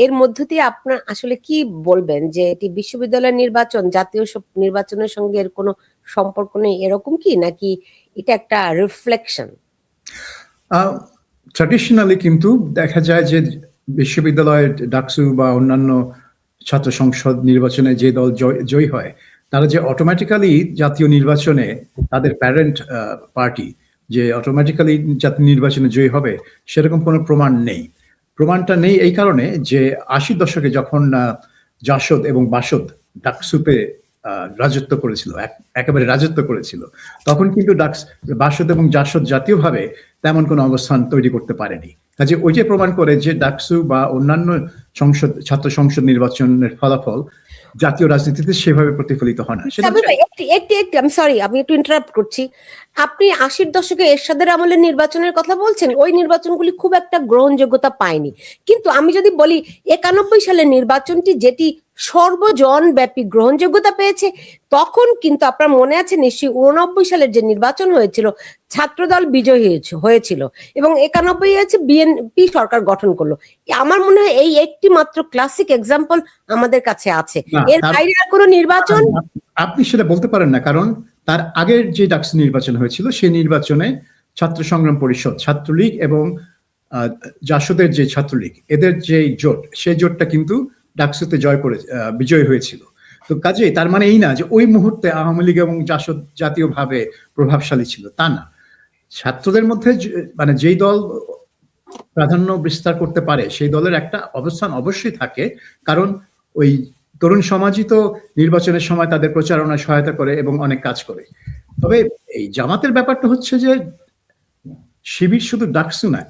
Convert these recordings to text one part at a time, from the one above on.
এর মধ্য দিয়ে আপনার আসলে কি বলবেন যে এটি বিশ্ববিদ্যালয় নির্বাচন জাতীয় নির্বাচনের সঙ্গে এর কোনো সম্পর্ক নেই, এরকম কি, নাকি এটা একটা রিফ্লেকশন? ট্র্যাডিশনালি কিন্তু দেখা যায় যে বিশ্ববিদ্যালয়ের ডাকসু বা অন্যান্য ছাত্র সংসদ নির্বাচনে যে দল জয়ী হয় তারা যে অটোমেটিক্যালি জাতীয় নির্বাচনে তাদের প্যারেন্ট পার্টি যে অটোমেটিক্যালি জাতীয় নির্বাচনে জয়ী হবে সেরকম কোনো প্রমাণ নেই। প্রমাণটা নেই এই কারণে যে ৮০ দশকে যখন জাসদ এবং বাসদ ডাকসুতে রাজত্ব করেছিল, একেবারে রাজত্ব করেছিল, তখন কিন্তু বাসদ এবং জাসদ জাতীয়ভাবে তেমন কোনো অবস্থান তৈরি করতে পারেনি। কাজে ওই যে প্রমাণ করে যে ডাকসু বা অন্যান্য ছাত্র সংসদ নির্বাচনের ফলাফল জাতীয় রাজনীতিতে সেভাবে প্রতিফলিত হয় না। আমি সরি, আমি একটু ইন্টারাপ্ট করছি। আপনি ৮০ দশকে এরশাদের আমলের নির্বাচনের কথা বলছেন, ওই নির্বাচনগুলি খুব একটা গ্রহণযোগ্যতা পায়নি। কিন্তু আমি যদি বলি ৯১ সালের নির্বাচনটি যেটি সর্বজন ব্যাপী গ্রহণযোগ্যতা পেয়েছে, তখন কিন্তু আপনার মনে আছে নিশ্চয়ই ৮৯ সালের যে নির্বাচন হয়েছিল ছাত্রদল বিজয়ী হয়েছিল এবং ৯১ হয়েছে বিএনপি সরকার গঠন করলো। আমার মনে হয় এই একটি মাত্র ক্লাসিক এক্সাম্পল আমাদের কাছে আছে। এর বাইরে আর কোনো নির্বাচন আপনি সেটা বলতে পারেন না, কারণ তার আগের যে ডাকসু নির্বাচন হয়েছিল সেই নির্বাচনে ছাত্র সংগ্রাম পরিষদ, ছাত্রলীগ এবং জাসদের যে ছাত্রলীগ, এদের যে জোট, সেই জোটটা কিন্তু ডাকসুতে বিজয় হয়েছিল। তো কাজেই তার মানে এই না যে ওই মুহূর্তে আওয়ামী লীগ এবং জাসদ জাতীয়ভাবে প্রভাবশালী ছিল, তা না। ছাত্রদের মধ্যে মানে যেই দল প্রাধান্য বিস্তার করতে পারে সেই দলের একটা অবস্থান অবশ্যই থাকে, কারণ ওই তরুণ সমাজই তো নির্বাচনের সময় তাদের প্রচারণায় সহায়তা করে এবং অনেক কাজ করে। তবে এই জামাতের ব্যাপারটা হচ্ছে যে শিবির শুধু ডাকসু না,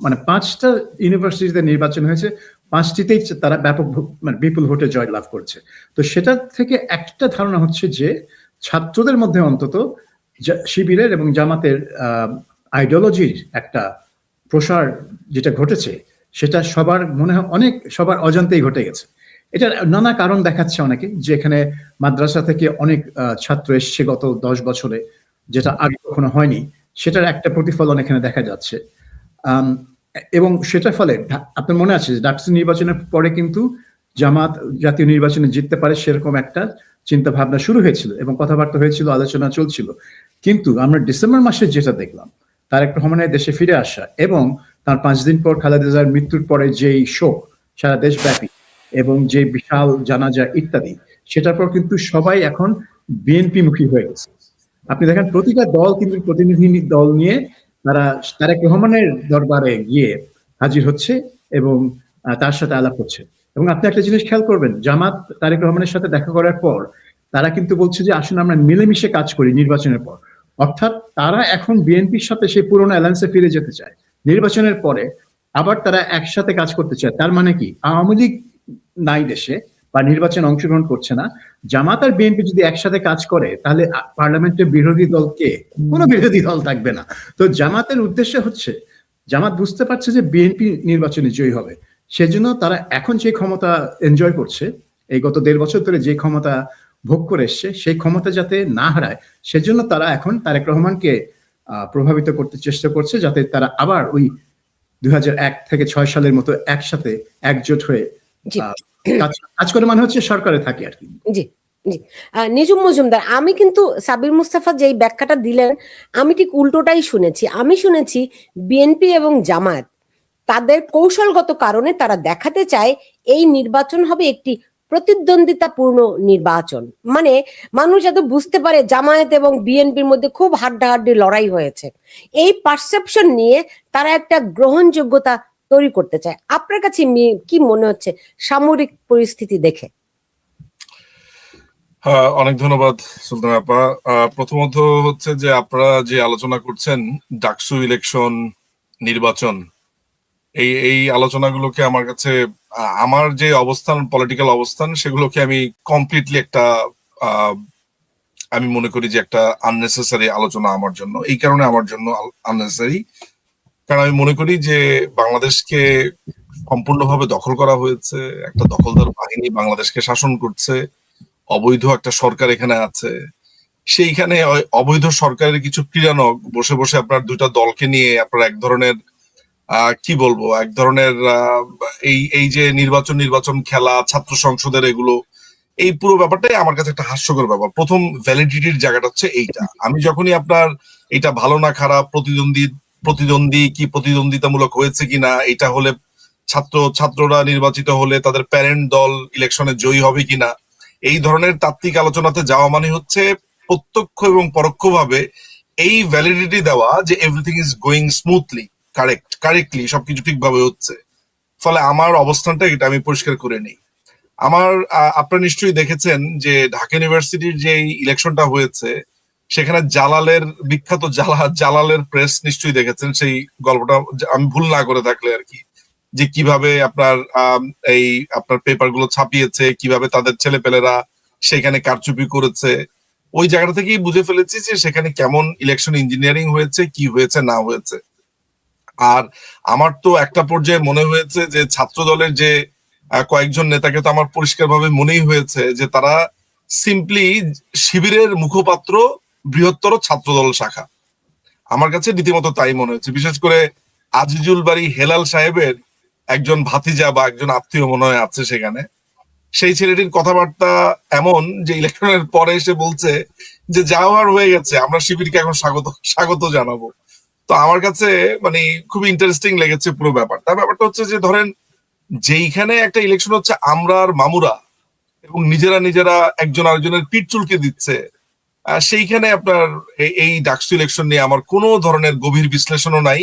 মানে ৫টা ইউনিভার্সিটিতে নির্বাচন হয়েছে, ৫টিতেই তারা ব্যাপক মানে বিপুল ভোটে জয়লাভ করেছে। তো সেটা থেকে একটা ধারণা হচ্ছে যে ছাত্রদের মধ্যে অন্তত শিবিরের এবং জামাতের আইডিওলজির একটা প্রসার যেটা ঘটেছে সেটা সবার মনে হয় সবার অজান্তেই ঘটে গেছে। এটা নানা কারণ দেখাচ্ছে অনেকে, যে এখানে মাদ্রাসা থেকে অনেক ছাত্র এসছে গত ১০ বছরে, যেটা আগে কখনো হয়নি, সেটার একটা প্রতিফলন এখানে দেখা যাচ্ছে। এবং সেটার ফলে আপনার মনে আছে যে ডাকসু নির্বাচনের পরে কিন্তু জামাত জাতীয় নির্বাচনে জিততে পারে সেরকম একটা চিন্তা ভাবনা শুরু হয়েছিল এবং কথাবার্তা হয়েছিল, আলোচনা চলছিল। কিন্তু আমরা ডিসেম্বর মাসে যেটা দেখলাম, তারেক রহমানের দেশে ফিরে আসা এবং তার 5 দিন পর খালেদা জিয়ার মৃত্যুর পরে যেই শোক সারা দেশব্যাপী এবং যে বিশাল জানাজা ইত্যাদি, সেটার পর কিন্তু সবাই এখন বিএনপি মুখী হয়ে গেছে। আপনি দেখেন প্রতিটা দল কিন্তু প্রতিনিধি দল নিয়ে তারা তারেক রহমানের দরবারে গিয়ে হাজির হচ্ছে এবং তার সাথে আলাপ করছে। এবং আপনি একটা জিনিস খেয়াল করবেন, জামাত তারেক রহমানের সাথে দেখা করার পর তারা কিন্তু বলছে যে আসলে আমরা মিলেমিশে কাজ করি নির্বাচনের পর। অর্থাৎ তারা এখন বিএনপির সাথে সেই পুরোনো অ্যালায়েন্সে ফিরে যেতে চায়, নির্বাচনের পরে আবার তারা একসাথে কাজ করতে চায়। তার মানে কি, আওয়ামী লীগ নাই দেশে বা নির্বাচনে অংশগ্রহণ করছে না, জামাত আর বিএনপি যদি একসাথে কাজ করে তাহলে পার্লামেন্টের বিরোধী দলকে কোনো বিরোধী দল থাকবে না। তো জামাতের উদ্দেশ্য হচ্ছে, জামাত বুঝতে পারছে যে বিএনপি নির্বাচনে জয়ী হবে, সেজন্য তারা এখন যে ক্ষমতা এনজয় করছে, এই গত ১.৫ বছর ধরে যে ক্ষমতা ভোগ করে এসছে, সেই ক্ষমতা যাতে না হারায় সেজন্য তারা এখন তারেক রহমানকে প্রভাবিত করতে চেষ্টা করছে, যাতে তারা আবার ওই ২০০১ থেকে ৬ সালের মতো একসাথে একজোট হয়ে কাজ করে, মানে হচ্ছে সরকারে থাকে আর কি। জি জি, নিজুম মজুমদার, আমি কিন্তু সাবির মুস্তাফা যেই ব্যাখ্যাটা দিলেন আমি ঠিক উল্টোটাই শুনেছি। আমি শুনেছি বিএনপি এবং জামায়াত তাদের কৌশলগত কারণে তারা দেখাতে চায় এই নির্বাচন হবে একটি প্রতিদ্বন্দ্বিতাপূর্ণ নির্বাচন, মানে মানুষ যাতে বুঝতে পারে জামায়াত এবং বিএনপির মধ্যে খুব হাড্ডাহাড্ডি লড়াই হয়েছে, এই পারসেপশন নিয়ে তারা একটা গ্রহণযোগ্যতা তৈরি করতে চায়। আপনার কাছে কি মনে হচ্ছে সামরিক পরিস্থিতি দেখে? অনেক ধন্যবাদ সুলতান আপা। প্রথমত হচ্ছে যে আপনারা যে আলোচনা করছেন ডাকসু ইলেকশন নির্বাচন, এই আলোচনাগুলোকে আমার কাছে, আমার যে অবস্থান, পলিটিক্যাল অবস্থান, সেগুলোকে আমি কমপ্লিটলি একটা আমি মনে করি যে একটা আননেসেসারি আলোচনা আমার জন্য। এই কারণে আমার জন্য আননেসেসারি, কারণ আমি মনে করি যে বাংলাদেশকে সম্পূর্ণভাবে দখল করা হয়েছে, একটা দখলদার বাহিনী বাংলাদেশকে শাসন করছে, অবৈধ একটা সরকার এখানে আছে। সেইখানে অবৈধ সরকারের কিছু ক্রীড়ানক বসে বসে আপনার দুইটা দলকে নিয়ে আপনার এক ধরনের কি বলবো, এক ধরনের এই এই যে নির্বাচন খেলা, ছাত্র সংসদের এগুলো, এই পুরো ব্যাপারটাই আমার কাছে একটা হাস্যকর ব্যাপার। প্রথম ভ্যালিডিটির জায়গাটা হচ্ছে এইটা। আমি যখনই আপনার এটা ভালো না খারাপ, প্রতিদ্বন্দ্বী কি প্রতিদ্বন্দ্বিতামূলক হয়েছে কিনা, এটা হলে ছাত্ররা নির্বাচিত হলে তাদের প্যারেন্ট দল ইলেকশনে জয়ী হবে কিনা, এই ধরনের তাত্ত্বিক আলোচনাতে যাওয়া মানে হচ্ছে প্রত্যক্ষ এবং পরোক্ষভাবে এই ভ্যালিডিটি দেওয়া যে everything is going smoothly, correctly, সবকিছু ঠিকভাবে হচ্ছে। ফলে আমার অবস্থানটা এটা আমি পরিষ্কার করে নিই। আপনারা নিশ্চয়ই দেখেছেন যে ঢাকা ইউনিভার্সিটির যে ইলেকশনটা হয়েছে, সেখানে বিখ্যাত জালালের প্রেস নিশ্চয়ই দেখেছেন সেই গল্পটা, আমি ভুল না করে থাকলে আর কি, যে কিভাবে আপনার পেপার গুলো ছাপিয়েছে, কিভাবে তাদের ছেলেপেলেরা সেখানে কারচুপি করেছে। ওই জায়গাটা থেকেই বুঝে ফেলেছি যে সেখানে কেমন ইলেকশন ইঞ্জিনিয়ারিং হয়েছে, কি হয়েছে না হয়েছে। আর আমার তো একটা পর্যায়ে মনে হয়েছে যে ছাত্র দলের যে কয়েকজন নেতাকে তো আমার পরিষ্কারভাবে মনেই হয়েছে যে তারা সিম্পলি শিবিরের মুখপাত্র, বৃহত্তর ছাত্রদল শাখা। আমার কাছে রীতিমতো তাই মনে হচ্ছে। বিশেষ করে আজিজুল বাড়ি হেলাল সাহেবের একজন ভাতিজা বা একজন আত্মীয় মনে হয় আছে সেখানে। সেই ছেলেটির কথাবার্তা এমন যে ইলেকশনের পরে এসে বলছে যে যা হওয়ার হয়ে গেছে, আমরা শিবিরকে এখন স্বাগত জানাবো। তো আমার কাছে মানে খুব ইন্টারেস্টিং লেগেছে পুরো ব্যাপারটা। ব্যাপারটা হচ্ছে যে ধরেন যেইখানে একটা ইলেকশন হচ্ছে আমরা আর মামুরা এবং নিজেরা একজন আরেকজনের পিঠ চুলকে দিচ্ছে, সেইখানে আপনার এই ডাকসু ইলেকশন নিয়ে আমার কোনো ধরনের গভীর বিশ্লেষণও নাই।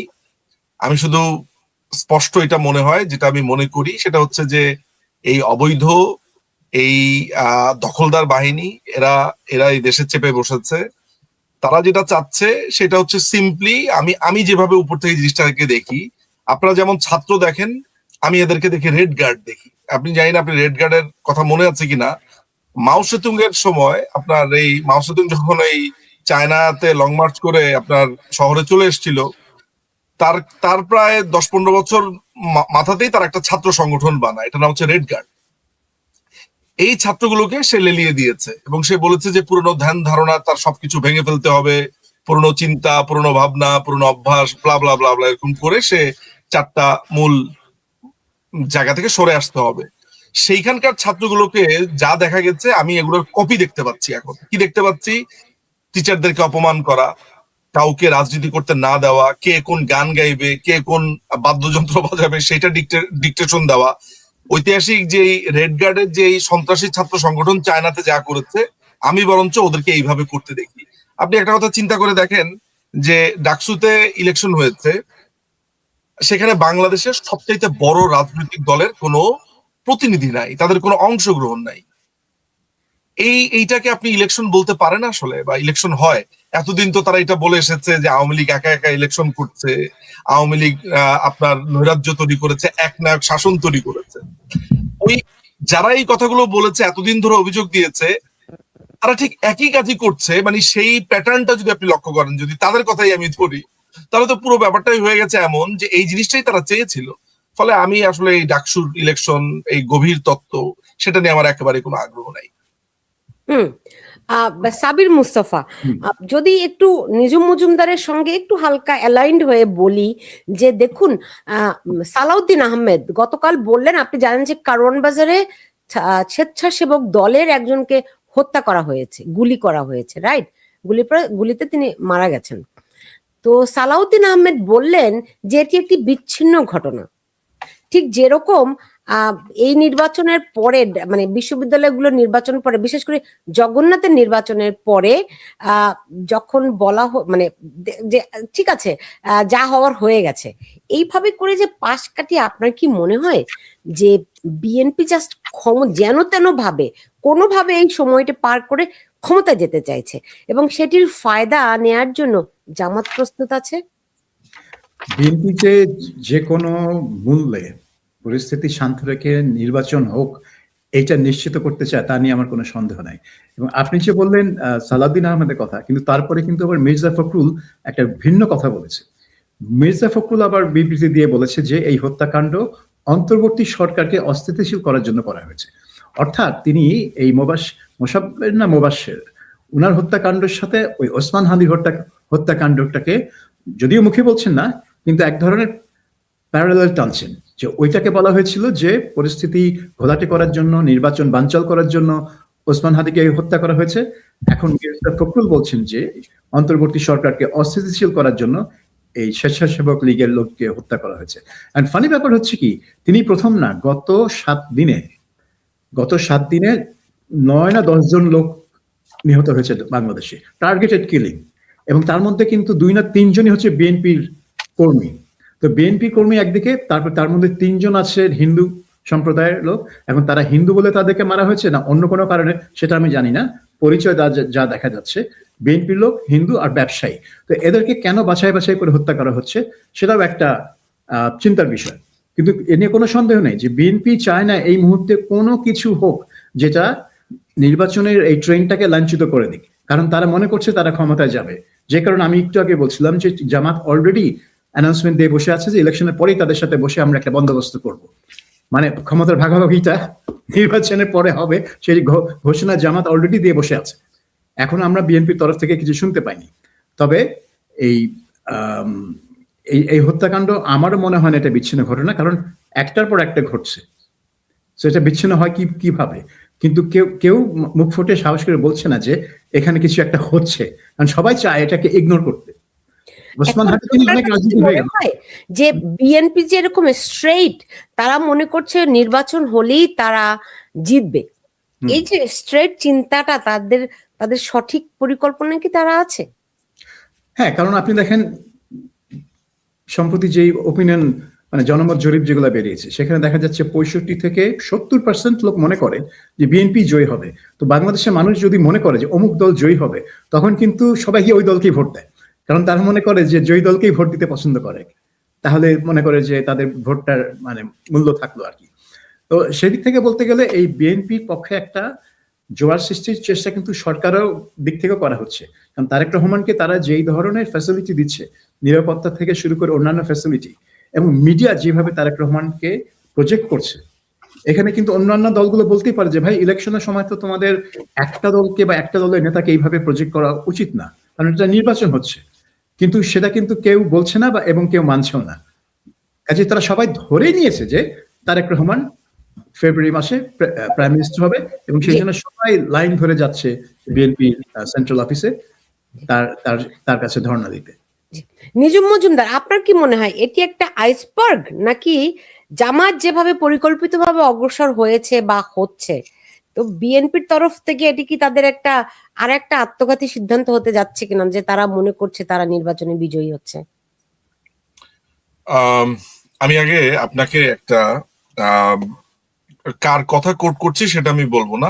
আমি শুধু স্পষ্ট এটা মনে হয়, যেটা আমি মনে করি সেটা হচ্ছে যে এই অবৈধ এই দখলদার বাহিনী এরা এই দেশে চেপে বসেছে। তারা যেটা চাচ্ছে সেটা হচ্ছে সিম্পলি, আমি যেভাবে উপর থেকে জিনিসটাকে দেখি, আপনারা যেমন ছাত্র দেখেন, আমি এদেরকে দেখি রেড গার্ড দেখি। আপনি জানি না আপনি রেড গার্ডের কথা মনে আছে কিনা। মাও সেতুং এর সময় আপনার এই মাও সেতুং যখন এই চায়নাতে লং মার্চ করে আপনার শহরে চলে এসেছিল, তার প্রায় 10-15 বছর মাথাতেই তার একটা ছাত্র সংগঠন বানায়, এটা নাম হচ্ছে রেড গার্ড। এই ছাত্রগুলোকে সে লেলিয়ে দিয়েছে এবং সে বলেছে যে পুরনো ধ্যান ধারণা তার সবকিছু ভেঙে ফেলতে হবে, পুরনো চিন্তা, পুরনো ভাবনা, পুরনো অভ্যাস, ব্লা ব্লা ব্লা ব্লা, এরকম করে সে 4টা মূল জায়গা থেকে সরে আসতে হবে। সেইখানকার ছাত্রগুলোকে যা দেখা গেছে, আমি এগুলোর কপি দেখতে পাচ্ছি। এখন কি দেখতে পাচ্ছি? টিচারদেরকে অপমান করা, কাউকে রাজনীতি করতে না দেওয়া, কে কোন গান গাইবে, কে কোন বাদ্যযন্ত্র বাজাবে সেটা ডিকটেশন দেওয়া। ঐতিহাসিক যে রেড গার্ডের যে সন্ত্রাসী ছাত্র সংগঠন চায়নাতে যা করেছে, আমি বরঞ্চ ওদেরকে এইভাবে করতে দেখি। আপনি একটা কথা চিন্তা করে দেখেন যে ডাকসুতে ইলেকশন হয়েছে, সেখানে বাংলাদেশের সবচাইতে বড় রাজনৈতিক দলের কোনো প্রতিনিধি নাই, তাদের কোনো অংশগ্রহণ নাই। এইটাকে আপনি ইলেকশন বলতে পারেন আসলে, বা ইলেকশন হয়? এতদিন তো তারা এটা বলে এসেছে যে আওয়ামী লীগ একা একা ইলেকশন করছে, আওয়ামী লীগ আপনার নৈরাজ্য তৈরি করেছে, একনায়ক শাসন তৈরি করেছে। ওই যারা এই কথাগুলো বলেছে, এতদিন ধরে অভিযোগ দিয়েছে, তারা ঠিক একই কাজই করছে। মানে সেই প্যাটার্নটা যদি আপনি লক্ষ্য করেন, যদি তাদের কথাই আমি ধরি, তাহলে তো পুরো ব্যাপারটাই হয়ে গেছে এমন যে এই জিনিসটাই তারা চেয়েছিল। ফলে আমি আসলে এই ডাকসুর ইলেকশন, এই গভীর তত্ত্ব, সেটা নিয়ে আমার একেবারে কোনো আগ্রহ নাই। সাবির মুস্তফা, যদি একটু নিজুম মজুমদারের সঙ্গে একটু হালকা অ্যালাইন্ড হয়ে বলি যে দেখুন, সালাউদ্দিন আহমেদ গতকাল বললেন, আপনি জানেন যে কারওয়ান বাজারে স্বেচ্ছাসেবক দলের একজনকে হত্যা করা হয়েছে, গুলি করা হয়েছে, রাইট? গুলিতে তিনি মারা গেছেন। তো সালাউদ্দিন আহমেদ বললেন যে এটি একটি বিচ্ছিন্ন ঘটনা। ঠিক যেরকম এই নির্বাচনের পরে, মানে বিশ্ববিদ্যালয়গুলোর নির্বাচন পরে, বিশেষ করে জগন্নাথের নির্বাচনের পরে যখন বলা মানে যে ঠিক আছে যা হওয়ার হয়ে গেছে, এইভাবে করে যে পাশ কাটিয়ে, আপনার কি মনে হয় যে বিএনপি জাস্ট যেন তেন ভাবে কোনোভাবে এই সময়টা পার করে ক্ষমতায় যেতে চাইছে এবং সেটির ফায়দা নেয়ার জন্য জামাত প্রস্তুত আছে? বিএনপিকে যে কোনো মূল্যে পরিস্থিতি শান্ত রেখে নির্বাচন হোক, এটা নিশ্চিত করতে চায়, তা নিয়ে আমার কোনো সন্দেহ নাই। এবং আপনি যে বললেন সালাউদ্দিন আহমেদের কথা, কিন্তু তারপরে কিন্তু আবার মির্জা ফখরুল একটা ভিন্ন কথা বলেছে। মির্জা ফখরুল আবার বিবৃতি দিয়ে বলেছে যে এই হত্যাকাণ্ড অন্তর্বর্তী সরকারকে অস্থিতিশীল করার জন্য করা হয়েছে। অর্থাৎ তিনি এই মোবাশ্বের উনার হত্যাকাণ্ডের সাথে ওই ওসমান হাদির হত্যাকাণ্ডটাকে যদিও মুখে বলছেন না, কিন্তু এক ধরনের প্যারালাল টানছেন, যে ওইটাকে বলা হয়েছিল যে পরিস্থিতি ঘোলাটে করার জন্য, নির্বাচন বানচাল করার জন্য ওসমান হাদিকে হত্যা করা হয়েছে। এখন মির্জা ফখরুল বলছেন যে অন্তর্বর্তী সরকারকে অস্থিতিশীল করার জন্য এই স্বেচ্ছাসেবক লীগের লোককে হত্যা করা হয়েছে। এন্ড ফানি ব্যাপার হচ্ছে কি, তিনি প্রথম না, গত 7 দিনে 9 না 10 জন লোক নিহত হয়েছে বাংলাদেশে, টার্গেটেড কিলিং। এবং তার মধ্যে কিন্তু 2 না 3 জনই হচ্ছে বিএনপির কর্মী। তো বিএনপি কর্মী একদিকে, তারপর তার মধ্যে 3 জন আছে হিন্দু সম্প্রদায়ের লোক। এখন তারা হিন্দু বলে তাদেরকে মারা হয়েছে না অন্য কোনো কারণে সেটা আমি জানি না, পরিচয় যা দেখা যাচ্ছে বিএনপির লোক, হিন্দু আর ব্যবসায়ী। তো এদেরকে কেন বাছাই বাছাই করে হত্যা করা হচ্ছে সেটাও একটা চিন্তার বিষয়। কিন্তু এ নিয়ে কোনো সন্দেহ নেই যে বিএনপি চায় না এই মুহূর্তে কোনো কিছু হোক যেটা নির্বাচনের এই ট্রেনটাকে লাঞ্ছিত করে দিক, কারণ তারা মনে করছে তারা ক্ষমতায় যাবে। যে কারণে আমি একটু আগে বলছিলাম যে জামাত অলরেডি অ্যানাউন্সমেন্ট দিয়ে বসে আছে যে ইলেকশনের পরেই তাদের সাথে বসে আমরা একটা বন্দোবস্ত করব, মানে ক্ষমতার ভাগাভাগিটা নির্বাচনের পরে হবে সেই ঘোষণা জামাত অলরেডি দিয়ে বসে আছে। এখন আমরা বিএনপির তরফ থেকে কিছু শুনতে পাইনি। তবে এই এই হত্যাকাণ্ড আমারও মনে হয় না এটা বিচ্ছিন্ন ঘটনা, কারণ একটার পর একটা ঘটছে। সেটা বিচ্ছিন্ন হয় কিভাবে, কিন্তু কেউ মুখ ফুটে সাহস করে বলছে না যে এখানে কিছু একটা হচ্ছে, কারণ সবাই চায় এটাকে ইগনোর করতে। ওসমান হাদি তিনি অনেক রাজনীতি হয়ে গেল যে বিএনপি যে এরকম স্ট্রেইট, তারা মনে করছে নির্বাচন হলেই তারা জিতবে। এই যে স্ট্রেইট চিন্তাটা তাদের সঠিক পরিকল্পনা কি তারা আছে? হ্যাঁ, কারণ আপনি দেখেন সম্প্রতি যে ওপিনিয়ন মানে জনমত জরিপ যেগুলো বেরিয়েছে সেখানে দেখা যাচ্ছে 65 থেকে 70% লোক মনে করে যে বিএনপি জয়ী হবে। তো বাংলাদেশের মানুষ যদি মনে করে যে অমুক দল জয়ী হবে, তখন কিন্তু সবাই গিয়ে ওই দলকেই ভোট দেয়, কারণ তারা মনে করে যে জয়ী দলকেই ভোট দিতে পছন্দ করে, তাহলে মনে করে যে তাদের ভোটটার মানে মূল্য থাকলো আর কি। তো সেদিক থেকে বলতে গেলে এই বিএনপির পক্ষে একটা জোয়ার সৃষ্টির চেষ্টা কিন্তু সরকারের দিক থেকে করা হচ্ছে, কারণ তারেক রহমানকে তারা যেই ধরনের ফ্যাসিলিটি দিচ্ছে, নিরাপত্তা থেকে শুরু করে অন্যান্য ফ্যাসিলিটি, এবং মিডিয়া যেভাবে তারেক রহমানকে প্রজেক্ট করছে, এখানে কিন্তু অন্যান্য দলগুলো বলতেই পারে যে ভাই ইলেকশনের সময় তো তোমাদের একটা দলকে বা একটা দলের নেতাকে এইভাবে প্রজেক্ট করা উচিত না, কারণ এটা নির্বাচন হচ্ছে। কিন্তু সেটা কিন্তু কেউ বলছে না বা এবং কেউ মানছেও না। কাজে তারা সবাই ধরে নিয়েছে যে তারেক রহমান ফেব্রুয়ারি মাসে প্রাইম মিনিস্টার হবে, এবং সেই জন্য সবাই লাইন ধরে যাচ্ছে বিএনপি সেন্ট্রাল অফিসে তার কাছে ধর্ণা দিতে। নিজুম মজুমদার, আপনার কি মনে হয় এটি একটা আইসবার্গ, নাকি জামাত যেভাবে পরিকল্পিতভাবে অগ্রসর হয়েছে বা হচ্ছে, তো বিএনপির তরফ থেকে এটি কি তাদের একটা আত্মঘাতী সিদ্ধান্ত হতে যাচ্ছে কিনা, যে তারা মনে করছে তারা নির্বাচনে বিজয়ী হচ্ছে? আমি আগে আপনাকে একটা কার কথা কোট করছি সেটা আমি বলবো না,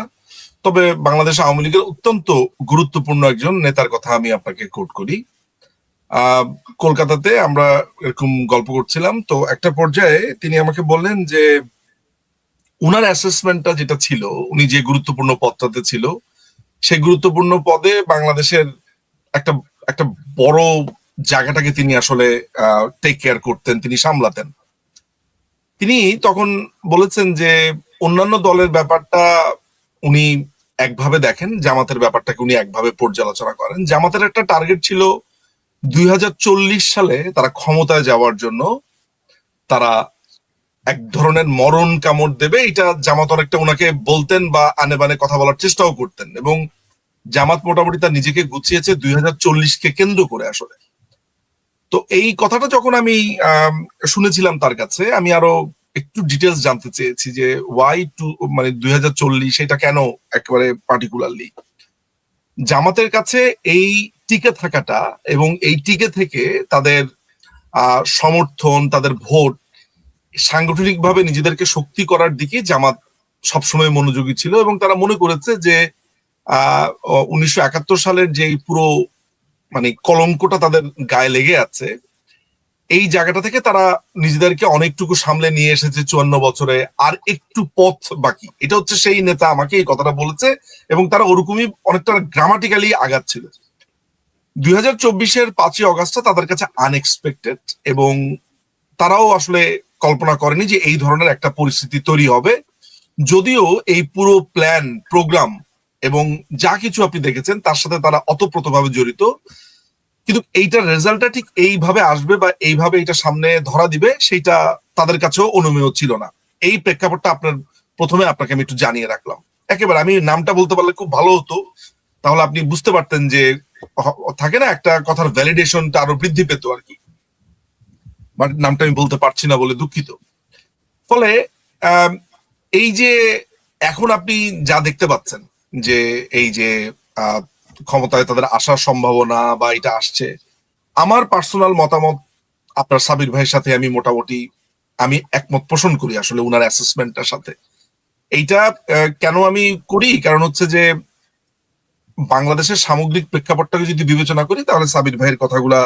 তবে বাংলাদেশ আওয়ামী লীগের অত্যন্ত গুরুত্বপূর্ণ একজন নেতার কথা আমি আপনাকে কোট করি। কলকাতাতে আমরা এরকম গল্প করছিলাম, তো একটা পর্যায়ে তিনি আমাকে বললেন যে উনার অ্যাসেসমেন্টটা যেটা ছিল, উনি যে গুরুত্বপূর্ণ পদটাতে ছিল, সেই গুরুত্বপূর্ণ পদে বাংলাদেশের একটা একটা বড় জায়গাটাকে তিনি আসলে টেক কেয়ার করতেন, তিনি সামলাতেন। তিনি তখন বলেছেন যে অন্যান্য দলের ব্যাপারটা উনি একভাবে দেখেন, জামাতের ব্যাপারটাকে উনি একভাবে পর্যালোচনা করেন। জামাতের একটা টার্গেট ছিল 2040 সালে তারা ক্ষমতায় যাওয়ার জন্য তারা এক ধরনের মরণ কামড় দেবে, এটা জামাত অনেকটা ওনাকে বলতেন বা আনে বানে কথা বলার চেষ্টাও করতেন, এবং জামাত মোটামুটি তার নিজেকে গুছিয়েছে 2040-কে কেন্দ্র করে আসলে। তো এই কথাটা যখন আমি শুনেছিলাম তার কাছে, আমি আরো একটু ডিটেলস জানতে চেয়েছি যে ওয়াই টু মানে 2040 এটা কেন একেবারে পার্টিকুলারলি। জামাতের কাছে এই টিকে থাকাটা এবং এই টিকে থেকে তাদের সমর্থন, তাদের ভোট, সাংগঠনিকভাবে নিজেদেরকে শক্তি করার দিকে জামাত সবসময় মনোযোগী ছিল, এবং তারা মনে করেছে যে 1971 সালের যে পুরো মানে কলঙ্কটা তাদের গায়ে লেগে আছে, এই জায়গাটা থেকে তারা নিজেদেরকে অনেকটুকু সামলে নিয়ে এসেছে 54 বছরে, আর একটু পথ বাকি। এটা হচ্ছে সেই নেতা আমাকে এই কথাটা বলেছে, এবং তারা ওরকমই অনেকটা গ্রামাটিক্যালি আগাচ্ছিল। 2024-এর 5ই অগাস্টটা তাদের কাছে আনএক্সপেক্টেড, এবং তারাও আসলে কল্পনা করেনি যে এই ধরনের একটা পরিস্থিতি তৈরি হবে। যদিও এই পুরো প্ল্যান, প্রোগ্রাম এবং যা কিছু আপনি দেখেছেন তার সাথে তারা অতপ্রতভাবে জড়িত। কিন্তু এইটার রেজাল্টটা ঠিক এইভাবে আসবে বা এইভাবে এটা সামনে ধরা দিবে সেইটা তাদের কাছেও অনুমেয় ছিল না। এই প্রেক্ষাপটটা প্রথমে আপনাকে আমি একটু জানিয়ে রাখলাম। একেবারে আমি নামটা বলতে পারলে খুব ভালো হতো, তাহলে আপনি বুঝতে পারতেন যে থাকে না একটা কথার ভ্যালিডেশনটা আরো বৃদ্ধি পেত আর কি। বাট নামটা আমি বলতে পারছি না বলে দুঃখিত। ফলে এই যে এখন আপনি যা দেখতে পাচ্ছেন যে এই যে ক্ষমতায় তাদের আসার সম্ভাবনা বা এটা আসছে, আমার পার্সোনাল মতামত আপনার সাবির ভাইয়ের সাথে আমি মোটামুটি আমি একমত পোষণ করি আসলে উনার অ্যাসেসমেন্টটার সাথে। এইটা কেন আমি করি, কারণ হচ্ছে যে বাংলাদেশের সামগ্রিক প্রেক্ষাপটটাকে যদি বিবেচনা করি তাহলে সাবির ভাইয়ের কথাগুলা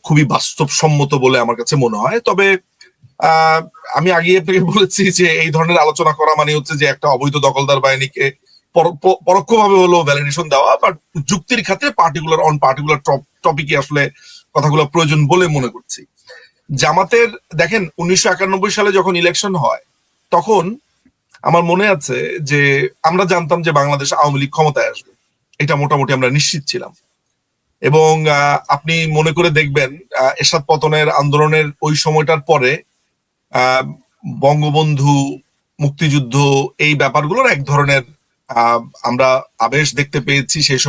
খুবই বাস্তবসম্মত বলে আমার কাছে মনে হয়। তবে আমি আগে আপনাকে বলেছি যে এই ধরনের আলোচনা করা মানে হচ্ছে যে একটা অবৈধ দখলদার বাহিনীকে পরোক্ষভাবে হলো ভ্যালিডেশন দেওয়া, বাট যুক্তির ক্ষেত্রে পার্টিকুলার টপিকে আসলে কথাগুলো প্রয়োজন বলে মনে করছি। জামাতের দেখেন 1991 সালে যখন ইলেকশন হয় তখন আমার মনে আছে যে আমরা জানতাম যে বাংলাদেশ আওয়ামী লীগ ক্ষমতায় আসবে, এটা মোটামুটি আমরা নিশ্চিত ছিলাম। এবং আপনি মনে করে দেখবেন এরশাদ পতনের আন্দোলনের ওই সময়টার পরে বঙ্গবন্ধু, মুক্তিযুদ্ধ, এই ব্যাপারগুলোর এক ধরনের আমরা আবেশ দেখতে পেয়েছি সেই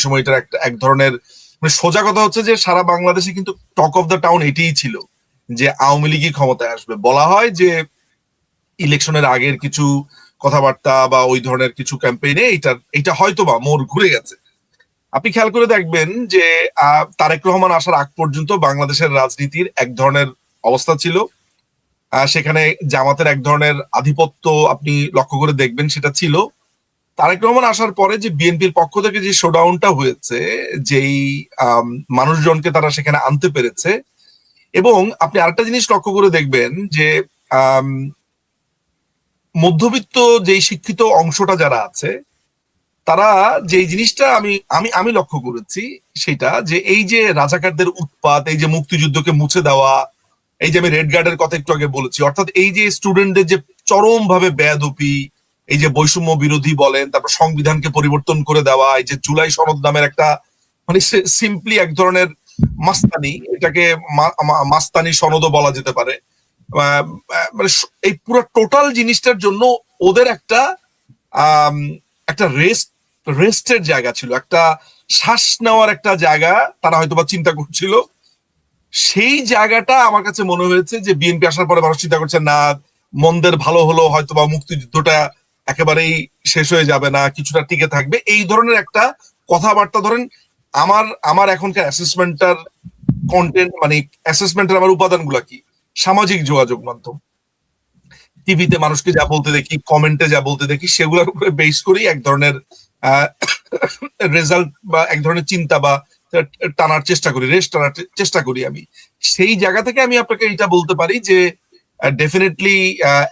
সময়টার এক ধরনের মানে সোজা কথা হচ্ছে যে সারা বাংলাদেশে কিন্তু টক অফ দ্য টাউন এটিই ছিল যে আওয়ামী লীগই ক্ষমতায় আসবে। বলা হয় যে ইলেকশনের আগের কিছু কথাবার্তা বা ওই ধরনের কিছু ক্যাম্পেইনে এটা হয়তো বা মোড় ঘুরে গেছে। আপনি খেয়াল করে দেখবেন যে তারেক রহমান আসার আগ পর্যন্ত বাংলাদেশের রাজনীতির এক ধরনের অবস্থা ছিল, সেখানে জামাতের এক ধরনের আধিপত্য আপনি লক্ষ্য করে দেখবেন সেটা ছিল। তারেক রহমান আসার পরে যে বিএনপির পক্ষ থেকে যে শোডাউনটা হয়েছে, যেই মানুষজনকে তারা সেখানে আনতে পেরেছে, এবং আপনি আরেকটা জিনিস লক্ষ্য করে দেখবেন যে মধ্যবিত্ত যেই শিক্ষিত অংশটা যারা আছে তারা যেই জিনিসটা আমি লক্ষ্য করেছি সেটা যে এই যে রাজাকারদের উৎপাত, এই যে মুক্তিযুদ্ধকে মুছে দেওয়া, এই যে আমি রেড গার্ডের কথা একটু আগে বলেছি, অর্থাৎ এই যে স্টুডেন্টদের যে চরম ভাবে বেয়াদপি, এই যে বৈষম্য বিরোধী বলেন, তারপর সংবিধানকে পরিবর্তন করে দেওয়া, এই যে জুলাই সনদ নামের একটা মানে সিম্পলি এক ধরনের মাস্তানি, এটাকে মাস্তানি সনদও বলা যেতে পারে। মানে এই পুরো টোটাল জিনিসটার জন্য ওদের একটা একটা রেস্টের জায়গা ছিল, একটা শ্বাস নেওয়ার একটা জায়গা তারা হয়তোবা চিন্তা করছিল। সেই জায়গাটা আমার কাছে মনে হয়েছে যে বিএনপি আসার পরে মানুষ চিন্তা করছে না মন্দের ভালো হলো, হয়তোবা মুক্তিযুদ্ধটা একেবারেই শেষ হয়ে যাবে না, কিছুটা টিকে থাকবে, এই ধরনের একটা কথাবার্তা। ধরেন আমার এখনকার অ্যাসেসমেন্টটার কন্টেন্ট মানে অ্যাসেসমেন্টের আমার উপাদানগুলো কি, সামাজিক যোগাযোগ মাধ্যম, টিভিতে মানুষকে যা বলতে দেখি, কমেন্টে যা বলতে দেখি, সেগুলোর উপরে বেস করেই এক ধরনের রেজাল্ট বা এক ধরনের চিন্তা বা টানার চেষ্টা করি, রেস্ট টানার চেষ্টা করি। আমি সেই জায়গা থেকে আমি আপনাকে এটা বলতে পারি যে ডেফিনেটলি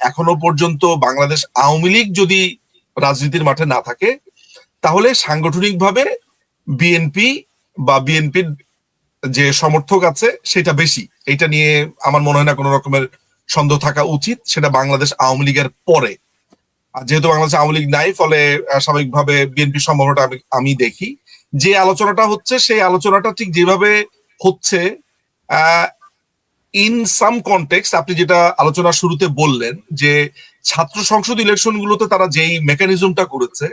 এখনো পর্যন্ত বাংলাদেশ আওয়ামী লীগ যদি রাজনীতির মাঠে না থাকে তাহলে সাংগঠনিকভাবে বিএনপি বা বিএনপির যে সমর্থক আছে সেটা বেশি, এটা নিয়ে আমার মনে হয় না কোনো রকমের সন্দেহ থাকা উচিত। সেটা বাংলাদেশ আওয়ামী লীগের পরে, আর যেহেতু বাংলাদেশ আওয়ামী লীগ নাই ফলে স্বাভাবিকভাবে বিএনপির সম্ভাবনাটা আমি দেখি। যে আলোচনাটা হচ্ছে সেই আলোচনাটা ঠিক যেভাবে হচ্ছে ইন সাম কনটেক্সট, আপনি যেটা আলোচনা শুরুতে বললেন যে ছাত্র সংসদ ইলেকশন গুলোতে তারা যেই মেকানিজমটা করেছে,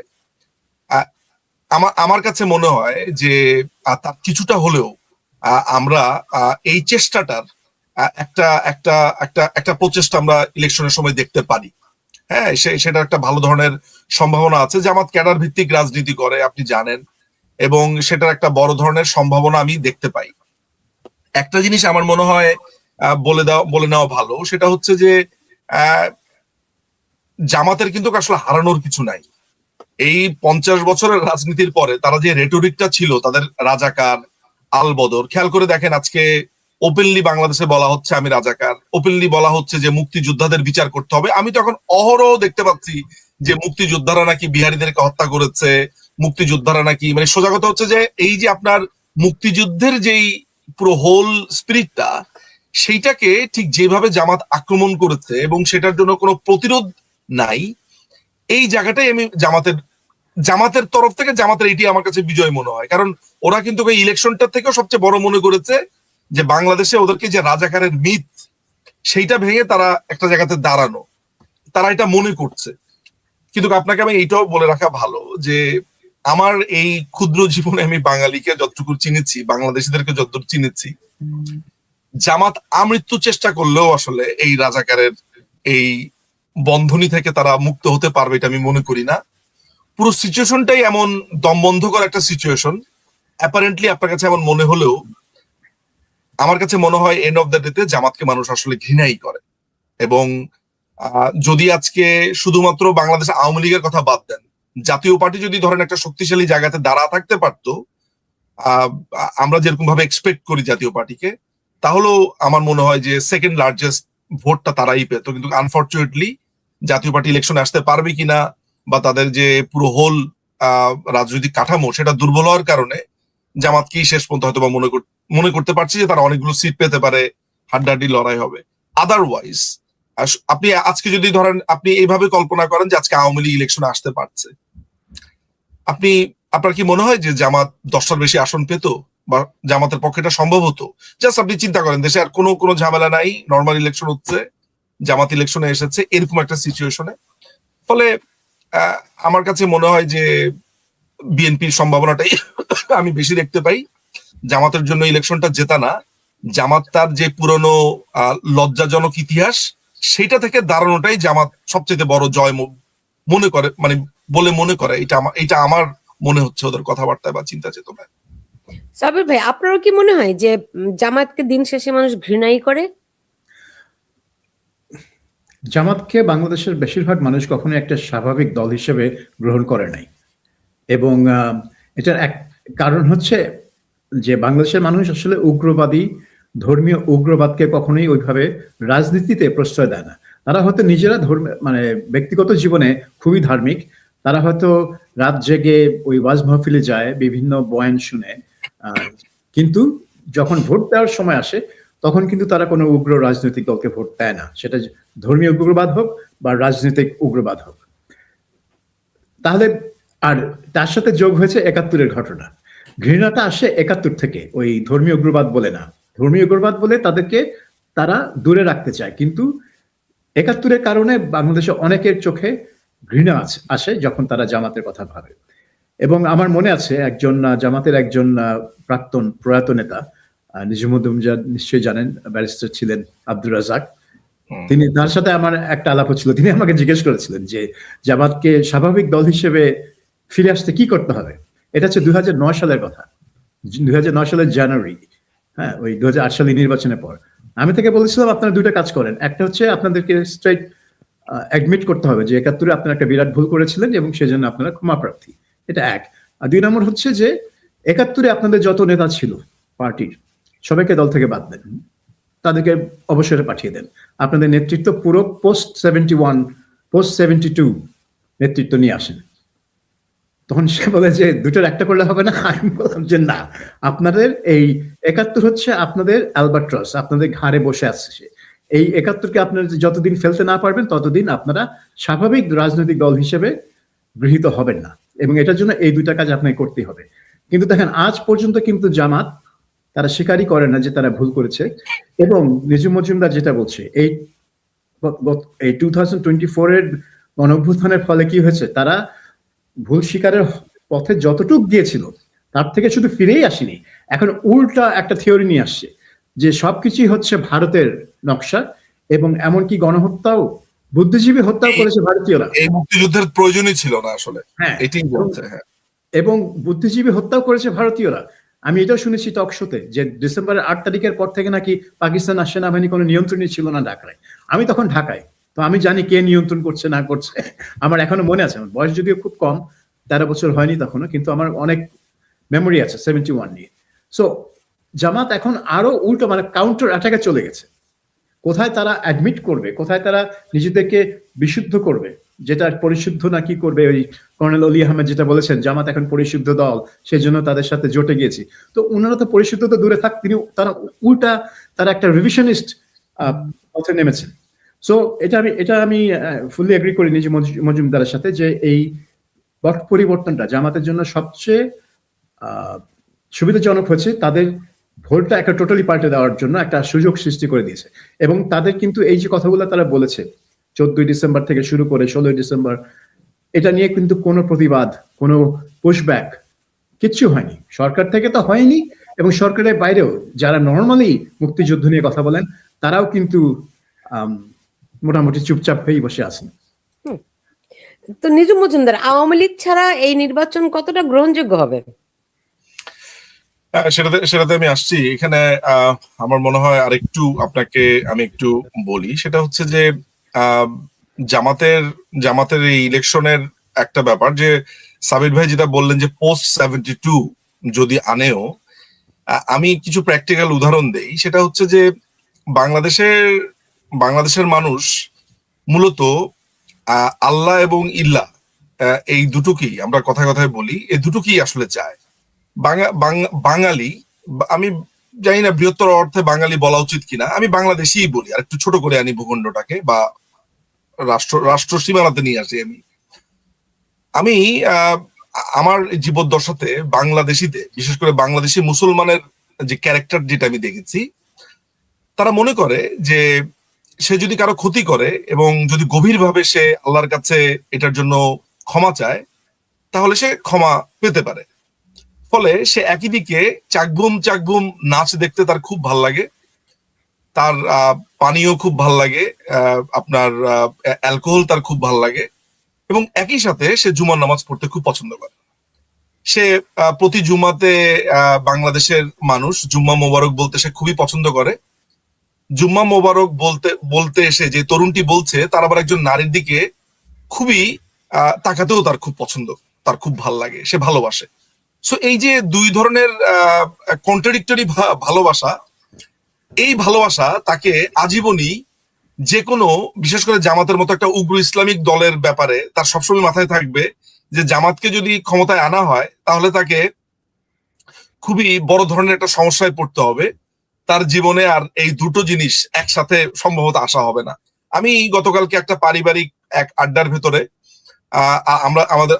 আমার কাছে মনে হয় যে তার কিছুটা হলেও আমরা এই চেষ্টাটার একটা একটা একটা একটা প্রচেষ্টা আমরা ইলেকশনের সময় দেখতে পারি। হ্যাঁ, সেটা একটা ভালো ধরনের সম্ভাবনা আছে। জামাত ক্যাডার ভিত্তিক রাজনীতি করে আপনি জানেন, এবং সেটার একটা বড় ধরনের সম্ভাবনা আমি দেখতে পাই। একটা জিনিস আমার মনে হয় বলে নেওয়া ভালো, সেটা হচ্ছে যে জামাতের কিন্তু আসলে হারানোর কিছু নাই। এই 50 বছরের রাজনীতির পরে তারা যে রেটরিকটা ছিল তাদের রাজাকার, আলবদর, খেয়াল করে দেখেন আজকে ওপেনলি বাংলাদেশে বলা হচ্ছে আমি রাজাকার, ওপেনলি বলা হচ্ছে যে মুক্তিযোদ্ধাদের বিচার করতে হবে। আমি তখন অহরহ দেখতে পাচ্ছি যে মুক্তিযোদ্ধারা নাকি বিহারীদেরকে হত্যা করেছে, মুক্তিযোদ্ধারা নাকি, মানে সোজা কথা হচ্ছে যে এই যে আপনার মুক্তিযুদ্ধের যেই পুরো হোল স্পিরিটটা, সেইটাকে ঠিক যেভাবে জামাত আক্রমণ করেছে এবং সেটার জন্য কোনো প্রতিরোধ নাই, এই জায়গাটাই আমি জামাতের জামাতের তরফ থেকে জামাতের এটি আমার কাছে বিজয় মনে হয়, কারণ ওরা কিন্তু এই ইলেকশনটা থেকেও সবচেয়ে বড় মনে করেছে যে বাংলাদেশে ওদেরকে যে রাজাকারের মিথ সেইটা ভেঙে তারা একটা জায়গাতে দাঁড়ানো, তারা এটা মনে করছে। কিন্তু আপনাকে আমি এইটাও বলে রাখা ভালো যে আমার এই ক্ষুদ্র জীবনে আমি বাঙালিকে যতটুকু চিনেছি, বাংলাদেশিদেরকে যতটুকু চিনেছি, জামাত আমৃত্যু চেষ্টা করলেও আসলে এই রাজাকারের এই বন্ধনী থেকে তারা মুক্ত হতে পারবে এটা আমি মনে করি না। পুরো সিচুয়েশনটাই এমন দমবন্ধকর একটা সিচুয়েশন, অ্যাপারেন্টলি আপনার কাছে এমন মনে হলেও আমার কাছে মনে হয় এন্ড অফ দ্য ডেতে জামাতকে মানুষ আসলে ঘৃণাই করে। এবং যদি আজকে শুধুমাত্র বাংলাদেশ আওয়ামী লীগের কথা বাদ দেন, জাতীয় পার্টি যদি ধরেন একটা শক্তিশালী জায়গাতে দাঁড়া থাকতে পারতো, আমরা যেরকম ভাবে এক্সপেক্ট করি জাতীয় পার্টিকে, তাহলেও আমার মনে হয় যে সেকেন্ড লার্জেস্ট ভোটটা তারাই পেত। কিন্তু আনফর্চুনেটলি জাতীয় পার্টি ইলেকশনে আসতে পারবে কিনা বা তাদের যে পুরো হোল রাজনৈতিক কাঠামো সেটা দুর্বল হওয়ার কারণে জামাতকেই শেষ পর্যন্ত হয়তো বা মনে করতে পারছি যে তারা অনেকগুলো সিট পেতে পারে, হাড্ডাহাড্ডি লড়াই হবে। আদারওয়াইজ আপনি আজকে যদি ধরেন আপনি এইভাবে কল্পনা করেন যে আজকে আওয়ামী লীগ ইলেকশনে আসতে পারছে, আপনার কি মনে হয় যে জামাত 10টার বেশি আসন পেত বা জামাতের পক্ষে এটা সম্ভব হতো? জাস্ট আপনি চিন্তা করেন, দেশে আর কোনো ঝামেলা নাই, নর্মাল ইলেকশন হচ্ছে, জামাত ইলেকশনে এসেছে এরকম একটা সিচুয়েশনে। ফলে আমার কাছে মনে হয় যে বিএনপির সম্ভাবনাটাই আমি বেশি দেখতে পাই। জামাতের জন্য ইলেকশনটা জেতা না, জামাত তার যে পুরনো লজ্জাজনক ইতিহাস সেটা থেকে দাঁড়ানোটাই জামাত সবচেয়ে বড় জয় মনে করে, মানে বলে মনে করে। এটা আমার মনে হচ্ছে ওদের কথাবার্তা বা চিন্তা চেতনায়। সাবির ভাই, আপনারও কি মনে হয় যে জামাতকে দিন শেষে মানুষ ঘৃণাই করে? জামাতকে বাংলাদেশের বেশিরভাগ মানুষ কখনো একটা স্বাভাবিক দল হিসেবে গ্রহণ করে নাই, এবং এটার এক কারণ হচ্ছে যে বাংলাদেশের মানুষ আসলে উগ্রবাদী ধর্মীয় উগ্রবাদকে কখনোই ওইভাবে রাজনীতিতে প্রশ্রয় দেয় না। তারা হয়তো নিজেরা মানে ব্যক্তিগত জীবনে খুবই ধার্মিক, তারা হয়তো রাত জেগে ওই ওয়াজ মাহফিলে যায়, বিভিন্ন বয়ান শুনে, কিন্তু যখন ভোট দেওয়ার সময় আসে তখন কিন্তু তারা কোনো উগ্র রাজনৈতিক দলকে ভোট দেয় না, সেটা ধর্মীয় উগ্রবাদ হোক বা রাজনৈতিক উগ্রবাদ হোক। তাহলে আর তার সাথে যোগ হয়েছে ৭১-এর ঘটনা। ঘৃণাটা আসে ৭১ থেকে, ওই ধর্মীয় উগ্রবাদ বলে না। ধর্মীয় উগ্রবাদ বলে তাদেরকে তারা দূরে রাখতে চায়, কিন্তু ৭১-এর কারণে বাংলাদেশে অনেকের চোখে ঘৃণা আসে যখন তারা জামাতের কথা ভাবে। এবং আমার মনে আছে জামাতের একজন প্রাক্তন প্রয়াত নেতা, নিজামুদ্দিন নিশ্চয়ই জানেন, ব্যারিস্টার ছিলেন, আব্দুর রাজাক। তার সাথে আমার একটা আলাপ হচ্ছিল, তিনি আমাকে জিজ্ঞেস করেছিলেন যে জামাতকে স্বাভাবিক দল হিসেবে ফিরে আসতে কি করতে হবে। এটা হচ্ছে 2009 সালের কথা, 2009 সালের জানুয়ারি, হ্যাঁ, ওই 2008 সালের নির্বাচনের পর। আমি থেকে বলেছিলাম আপনারা দুইটা কাজ করেন, একটা হচ্ছে আপনাদেরকে স্ট্রেট অ্যাডমিট করতে হবে যে ৭১-এ আপনারা একটা বিরাট ভুল করেছিলেন এবং সেজন্য আপনারা ক্ষমা প্রার্থী, এটা এক। আর ২ নম্বর হচ্ছে যে ৭১-এ আপনাদের যত নেতা ছিল পার্টির সবাইকে দল থেকে বাদ দেন, তাদেরকে অবসরে পাঠিয়ে দেন, আপনাদের নেতৃত্ব পুরো পোস্ট 72 নেতৃত্ব নিয়ে আসেন। তখন সে বলে যে দুটোর একটা করলে হবে না। আমি বললাম যে না, আপনাদের এই ৭১ হচ্ছে আপনাদের অ্যালবাট্রস, আপনাদের ঘাড়ে বসে আছে সে। এই ৭১-কে আপনারা যতদিন ফেলতে না পারবেন ততদিন আপনারা স্বাভাবিক রাজনৈতিক দল হিসেবে গৃহীত হবেন না, এবং এটার জন্য এই দুইটা কাজ আপনাকে করতে হবে। কিন্তু দেখেন আজ পর্যন্ত কিন্তু জামাত তারা স্বীকারই করে না যে তারা ভুল করেছে। এবং নিজু মজুমদার যেটা বলছে, এই 2024-এর গণঅভ্যুত্থানের ফলে কি হয়েছে, তারা ভুল স্বীকারের পথে যতটুকু গিয়েছিল তার থেকে শুধু ফিরেই আসেনি, এখন উল্টা একটা থিওরি নিয়ে আসছে যে সবকিছুই হচ্ছে ভারতের নকশা, এবং এমনকি গণহত্যাও, বুদ্ধিজীবী হত্যাও করেছে ভারতীয়রা। এই মুক্তিযুদ্ধের প্রয়োজনই ছিল না আসলে, হ্যাঁ, এটাই বলছে। হ্যাঁ, এবং বুদ্ধিজীবী হত্যাও করেছে ভারতীয়রা। আমি এটাও শুনেছি টক শোতে যে ডিসেম্বরের ৮ তারিখের পর থেকে নাকি পাকিস্তান আর সেনাবাহিনী কোনো নিয়ন্ত্রণই ছিল না ঢাকায়। আমি তখন ঢাকায়, তো আমি জানি কে নিয়ন্ত্রণ করছে না করছে। আমার এখনো মনে আছে, আমার বয়স যদিও খুব কম, 13 বছর হয়নি তখনও, কিন্তু আমার অনেক মেমোরি আছে 71 নিয়ে। সো জামাত এখন আরো উল্টো, মানে কাউন্টার অ্যাটাকে চলে গেছে। কোথায় তারা অ্যাডমিট করবে, কোথায় তারা নিজেদেরকে বিশুদ্ধ করবে, যেটা পরিশুদ্ধ না কি করবে। ওই কর্নেল অলি আহমেদ যেটা বলেছেন, জামাত এখন পরিশুদ্ধ দল, সেই জন্য তাদের সাথে জোটে গিয়েছি। তো ওনারা তো পরিশুদ্ধ তো দূরে থাক, তারা উল্টা তারা একটা রিভিশনিস্ট পথে নেমেছেন। সো এটা আমি ফুললি এগ্রি করি নিজে মজুমদারের সাথে যে এই পরিবর্তনটা জামাতের জন্য সবচেয়ে সুবিধাজনক হয়েছে। তাদের ভোটটা একটা টোটালি পাল্টে দেওয়ার জন্য একটা সুযোগ সৃষ্টি করে দিয়েছে। এবং তাদের কিন্তু এই যে কথাগুলো তারা বলেছে 14ই ডিসেম্বর থেকে শুরু করে 16ই ডিসেম্বর, এটা নিয়ে কিন্তু কোনো প্রতিবাদ, কোনো পুশব্যাক কিচ্ছু হয়নি। সরকার থেকে তো হয়নি, এবং সরকারের বাইরেও যারা নর্মালি মুক্তিযুদ্ধ নিয়ে কথা বলেন তারাও কিন্তু মোটামুটি চুপচাপ হয়েই বসে আছেন। তো নিজুম মজুমদার, আওয়ামী লীগ ছাড়া এই নির্বাচন কতটা গ্রহণযোগ্য হবে? সেটাতে আমি আসছি। এখানে আমার মনে হয় আরেকটু আপনাকে আমি একটু বলি, সেটা হচ্ছে যে জামাতের এই ইলেকশনের একটা ব্যাপার, যে সাবির ভাই যেটা বললেন যে পোস্ট 72 যদি আনেও, আমি কিছু প্র্যাকটিক্যাল উদাহরণ দেই। সেটা হচ্ছে যে বাংলাদেশের মানুষ মূলত আল্লাহ এবং ইল্লাহ, এই দুটোকেই আমরা কথায় কথায় বলি, এই দুটোকেই আসলে চায়। বাঙালি, আমি জানি না বৃহত্তর অর্থে বাঙালি বলা উচিত কিনা, আমি বাংলাদেশী বলি, আর একটু ছোট করে আনি ভূখণ্ডটাকে, বা রাষ্ট্র সীমানাতে নিয়ে আসি। আমি আমার জীবদ্দশাতে বাংলাদেশিতে, বিশেষ করে বাংলাদেশি মুসলমানের যে ক্যারেক্টার যেটা আমি দেখেছি, তারা মনে করে যে সে যদি কারো ক্ষতি করে এবং যদি গভীরভাবে সে আল্লাহর কাছে এটার জন্য ক্ষমা চায়, তাহলে সে ক্ষমা পেতে পারে। ফলে সে একই দিকে চাকবুম নাচ দেখতে তার খুব ভাল লাগে, তার পানীয় খুব ভাল লাগে, আপনার অ্যালকোহল তার খুব ভাল লাগে, এবং একই সাথে সে জুমার নামাজ পড়তে খুব পছন্দ করে। সে প্রতি জুমাতে বাংলাদেশের মানুষ জুম্মা মোবারক বলতে সে খুবই পছন্দ করে। জুম্মা মোবারক বলতে এসে যে তরুণটি বলছে, তার আবার একজন নারীর দিকে খুবই তাকাতেও তার খুব পছন্দ, তার খুব ভাল লাগে, সে ভালোবাসে। সো এই যে দুই ধরনের কন্ট্রাডিক্টরি ভালোবাসা, এই ভালোবাসা তাকে আজীবনই যে কোনো, বিশেষ করে জামাতের মতো একটা উগ্র ইসলামিক দলের ব্যাপারে তার সবসময় মাথায় থাকবে যে জামাতকে যদি ক্ষমতায় আনা হয় তাহলে তাকে খুবই বড় ধরনের একটা সমস্যায় পড়তে হবে। তার জীবনে আর এই দুটো জিনিস একসাথে সম্ভবত আসা হবে না। আমি গতকালকে একটা পারিবারিক এক আড্ডার ভেতরে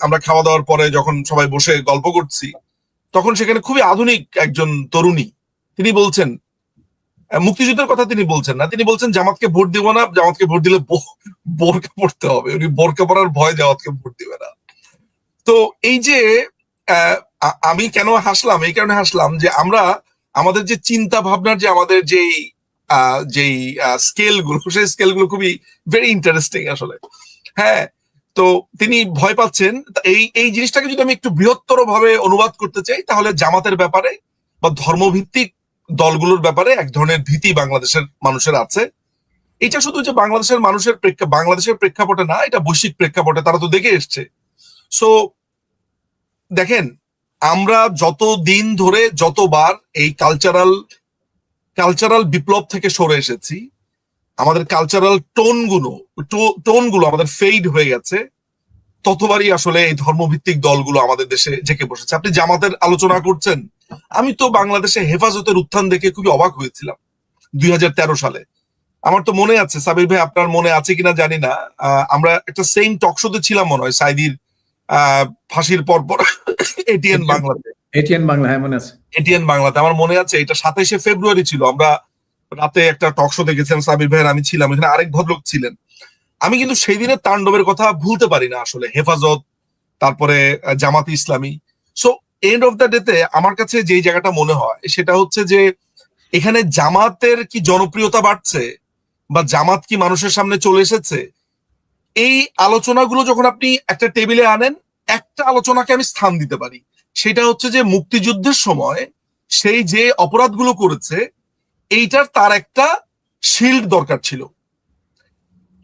আমরা খাওয়া দাওয়ার পরে যখন সবাই বসে গল্প করছি, তখন সেখানে খুবই আধুনিক একজন তরুণী, তিনি বলছেন, মুক্তিযুদ্ধের কথা তিনি বলছেন না, তিনি বলছেন জামাতকে ভোট দিব না, জামাতকে ভোট দিলে বোরকা পড়তে হবে, উনি বোরকা পড়ার ভয় জামাতকে ভোট দিবে না। তো এই যে আমি কেন হাসলাম, এই কারণে হাসলাম যে আমরা আমাদের যে চিন্তা ভাবনার যে আমাদের যেই স্কেল গুলো, সেই স্কেল গুলো খুবই ভেরি ইন্টারেস্টিং আসলে। হ্যাঁ, তো তিনি ভয় পাচ্ছেন। এই জিনিসটাকে যদি আমি একটু বৃহত্তর ভাবে অনুবাদ করতে চাই, তাহলে জামাতের ব্যাপারে বা ধর্মভিত্তিক দলগুলোর ব্যাপারে এক ধরনের ভীতি বাংলাদেশের মানুষের আছে। এটা শুধু যে বাংলাদেশের প্রেক্ষাপটে না, এটা বৈশ্বিক প্রেক্ষাপটে, তারা তো দেখে এসছে। সো দেখেন, আমরা যত দিন ধরে যতবার এই কালচারাল বিপ্লব থেকে সরে এসেছি, আমাদের কালচারাল টোনগুলো আমাদের ফেইড হয়ে গেছে, ততবারই আসলে এই ধর্মভিত্তিক দলগুলো আমাদের দেশে জেকে বসেছে। আপনি জামাতের আলোচনা করছেন, আমি তো বাংলাদেশে হেফাজতের উত্থান দেখে খুবই অবাক হয়েছিলাম 2013 সালে। আমার তো মনে আছে, সাবির ভাই আপনার মনে আছে কিনা জানি না, আমরা একটা সেম টক শোতে ছিলাম মনে হয় সাইদির ফাঁসির পর এটিএন বাংলাতে। হ্যাঁ মনে আছে, এটিএন বাংলাতে আমার মনে আছে, এটা 27শে ফেব্রুয়ারি ছিল। আমরা রাতে একটা টক শো দেখেছিলাম, সাবির ভাইয়ের আমি ছিলাম, এখানে আরেক ভদ্রলোক ছিলেন। আমি কিন্তু সেই দিনের তাণ্ডবের কথা ভুলতে পারি না আসলে, হেফাজত, তারপরে Jamaat Islami. So end of the ডেতে আমার কাছে যেই জায়গাটা মনে হয় সেটা হচ্ছে যে এখানে জামাতের কি জনপ্রিয়তা বাড়ছে বা জামাত কি মানুষের সামনে চলে এসেছে, এই আলোচনাগুলো যখন আপনি একটা টেবিলে আনেন, একটা আলোচনাকে আমি স্থান দিতে পারি, সেটা হচ্ছে যে মুক্তিযুদ্ধের সময় সেই যে অপরাধগুলো করেছে, এইটার তার একটা শিল্ড দরকার ছিল।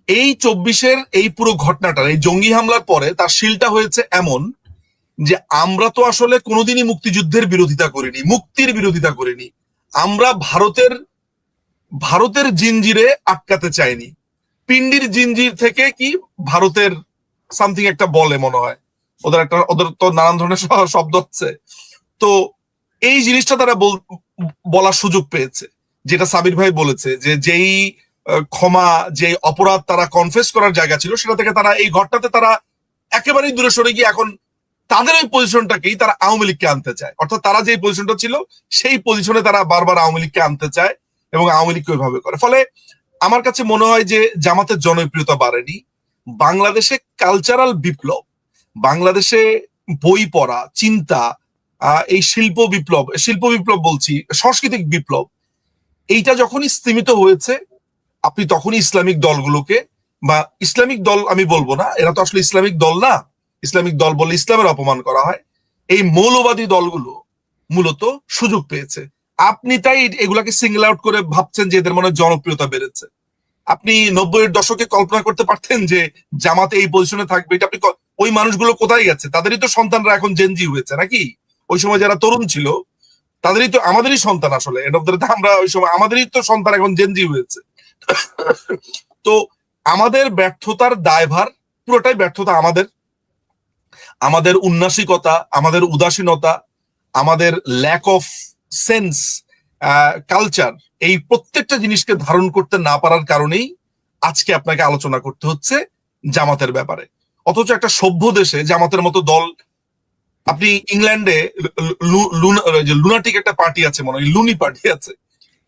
এই 24-এর এই পুরো ঘটনাটার, এই জঙ্গি হামলার পরে তার শিলটা হয়েছে এমন যে আমরা তো আসলে কোনোদিনই মুক্তিযুদ্ধের বিরোধিতা করিনি, মুক্তির বিরোধিতা করিনি। আমরা ভারতের জিঞ্জিরে আটকাতে চাইনি। পিন্ডির জিঞ্জির থেকে কি ভারতের সামথিং একটা বলে মনে হয়, ওদের তো নানান ধরনের শব্দ হচ্ছে। তো এই জিনিসটা তারা বলার সুযোগ পেয়েছে, যেটা সাবির ভাই বলেছে, যে যেই ক্ষমা, যে অপরাধ তারা কনফেস করার জায়গা ছিল, সেটা থেকে তারা এই ঘটনাতে তারা একেবারেই দূরে সরে গিয়ে এখন তাদের ওই পজিশনটাকেই তারা আওয়ামী লীগকে আনতে চায়, অর্থাৎ তারা যে পজিশনটা ছিল সেই পজিশনে তারা বারবার আওয়ামী লীগকে আনতে চায় এবং আওয়ামী লীগকে ওইভাবে করে। ফলে আমার কাছে মনে হয় যে জামাতের জনপ্রিয়তা বাড়েনি। বাংলাদেশে কালচারাল বিপ্লব, বাংলাদেশে বই পড়া, চিন্তা, এই শিল্প বিপ্লব বলছি, সাংস্কৃতিক বিপ্লব, এইটা যখনই স্তীমিত হয়েছে, আপনি তখনই ইসলামিক দলগুলোকে, বা ইসলামিক দল আমি বলবো না, এরা তো আসলে ইসলামিক দল না, ইসলামিক দল বলে ইসলামের অপমান করা হয়, এই মৌলবাদী দলগুলো মূলত সুযোগ পেয়েছে। আপনি তাই এগুলাকে সিঙ্গল আউট করে ভাবছেন যে এদের মনে জনপ্রিয়তা বেড়েছে। আপনি 90-এর দশকে কল্পনা করতে পারতেন যে জামাত এই পজিশনে থাকবে? এটা আপনি ওই মানুষগুলো কোথায় গেছে? তাদেরই তো সন্তানরা এখন জেনজি হয়েছে নাকি? ওই সময় যারা তরুণ ছিল তাদেরই তো আমাদেরই সন্তান, আসলে এন্ড অফ দ্য ডে আমরা ওই সময় আমাদেরই তো সন্তান এখন জেনজি হয়েছে। তো আমাদের ব্যর্থতার দায়ভার পুরোটাই ব্যর্থতা আমাদের, আমাদের উন্নাসিকতা, আমাদের উদাসীনতা, আমাদের ল্যাক অফ সেন্স, কালচার, এই প্রত্যেকটা জিনিসকে ধারণ করতে না পারার কারণেই আজকে আপনাকে আলোচনা করতে হচ্ছে জামাতের ব্যাপারে। অথচ একটা সভ্য দেশে জামাতের মতো দল, আপনি ইংল্যান্ডে লুনাটিক একটা পার্টি আছে, মনে হয় লুনি পার্টি আছে,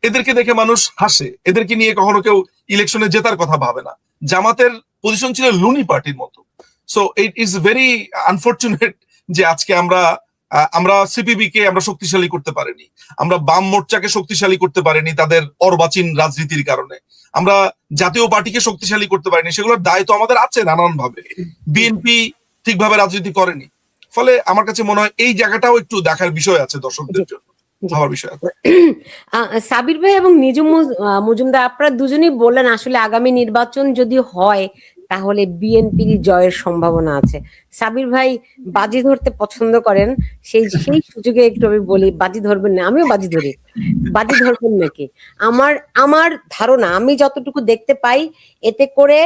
এদেরকে দেখে মানুষ হাসে, এদেরকে নিয়ে কখনো কেউ ইলেকশনে জেতার কথা ভাবে না। জামাতের পজিশন ছিল লুনি পার্টির মতো। So it is very unfortunate যে আজকে আমরা সিপিবি কে আমরা শক্তিশালী করতে পারিনি, আমরা বাম মোর্চাকে শক্তিশালী করতে পারিনি তাদের অর্বাচীন রাজনীতির কারণে, আমরা জাতীয় পার্টিকে শক্তিশালী করতে পারিনি। সেগুলোর দায় তো আমাদের আছে নানান ভাবে। বিএনপি ঠিকভাবে রাজনীতি করেনি। ফলে আমার কাছে মনে হয় এই জায়গাটাও একটু দেখার বিষয় আছে দর্শকদের জন্য, ভাবার বিষয় আছে। সাবির ভাই এবং নিজুম মজুমদার, আপনারা দুজনেই বললেন আসলে আগামী নির্বাচন যদি হয় তাহলে বিএনপির জয়ের সম্ভাবনা আছে। সাবির ভাই বাজি ধরতে পছন্দ করেন, সেই সুযোগে একটু আমি বলি, বাজি ধরবেন না? আমিও বাজি ধরি, বাজি ধরবেন নাকি? আমার ধারণা, আমি যতটুকু দেখতে পাই, এতে করে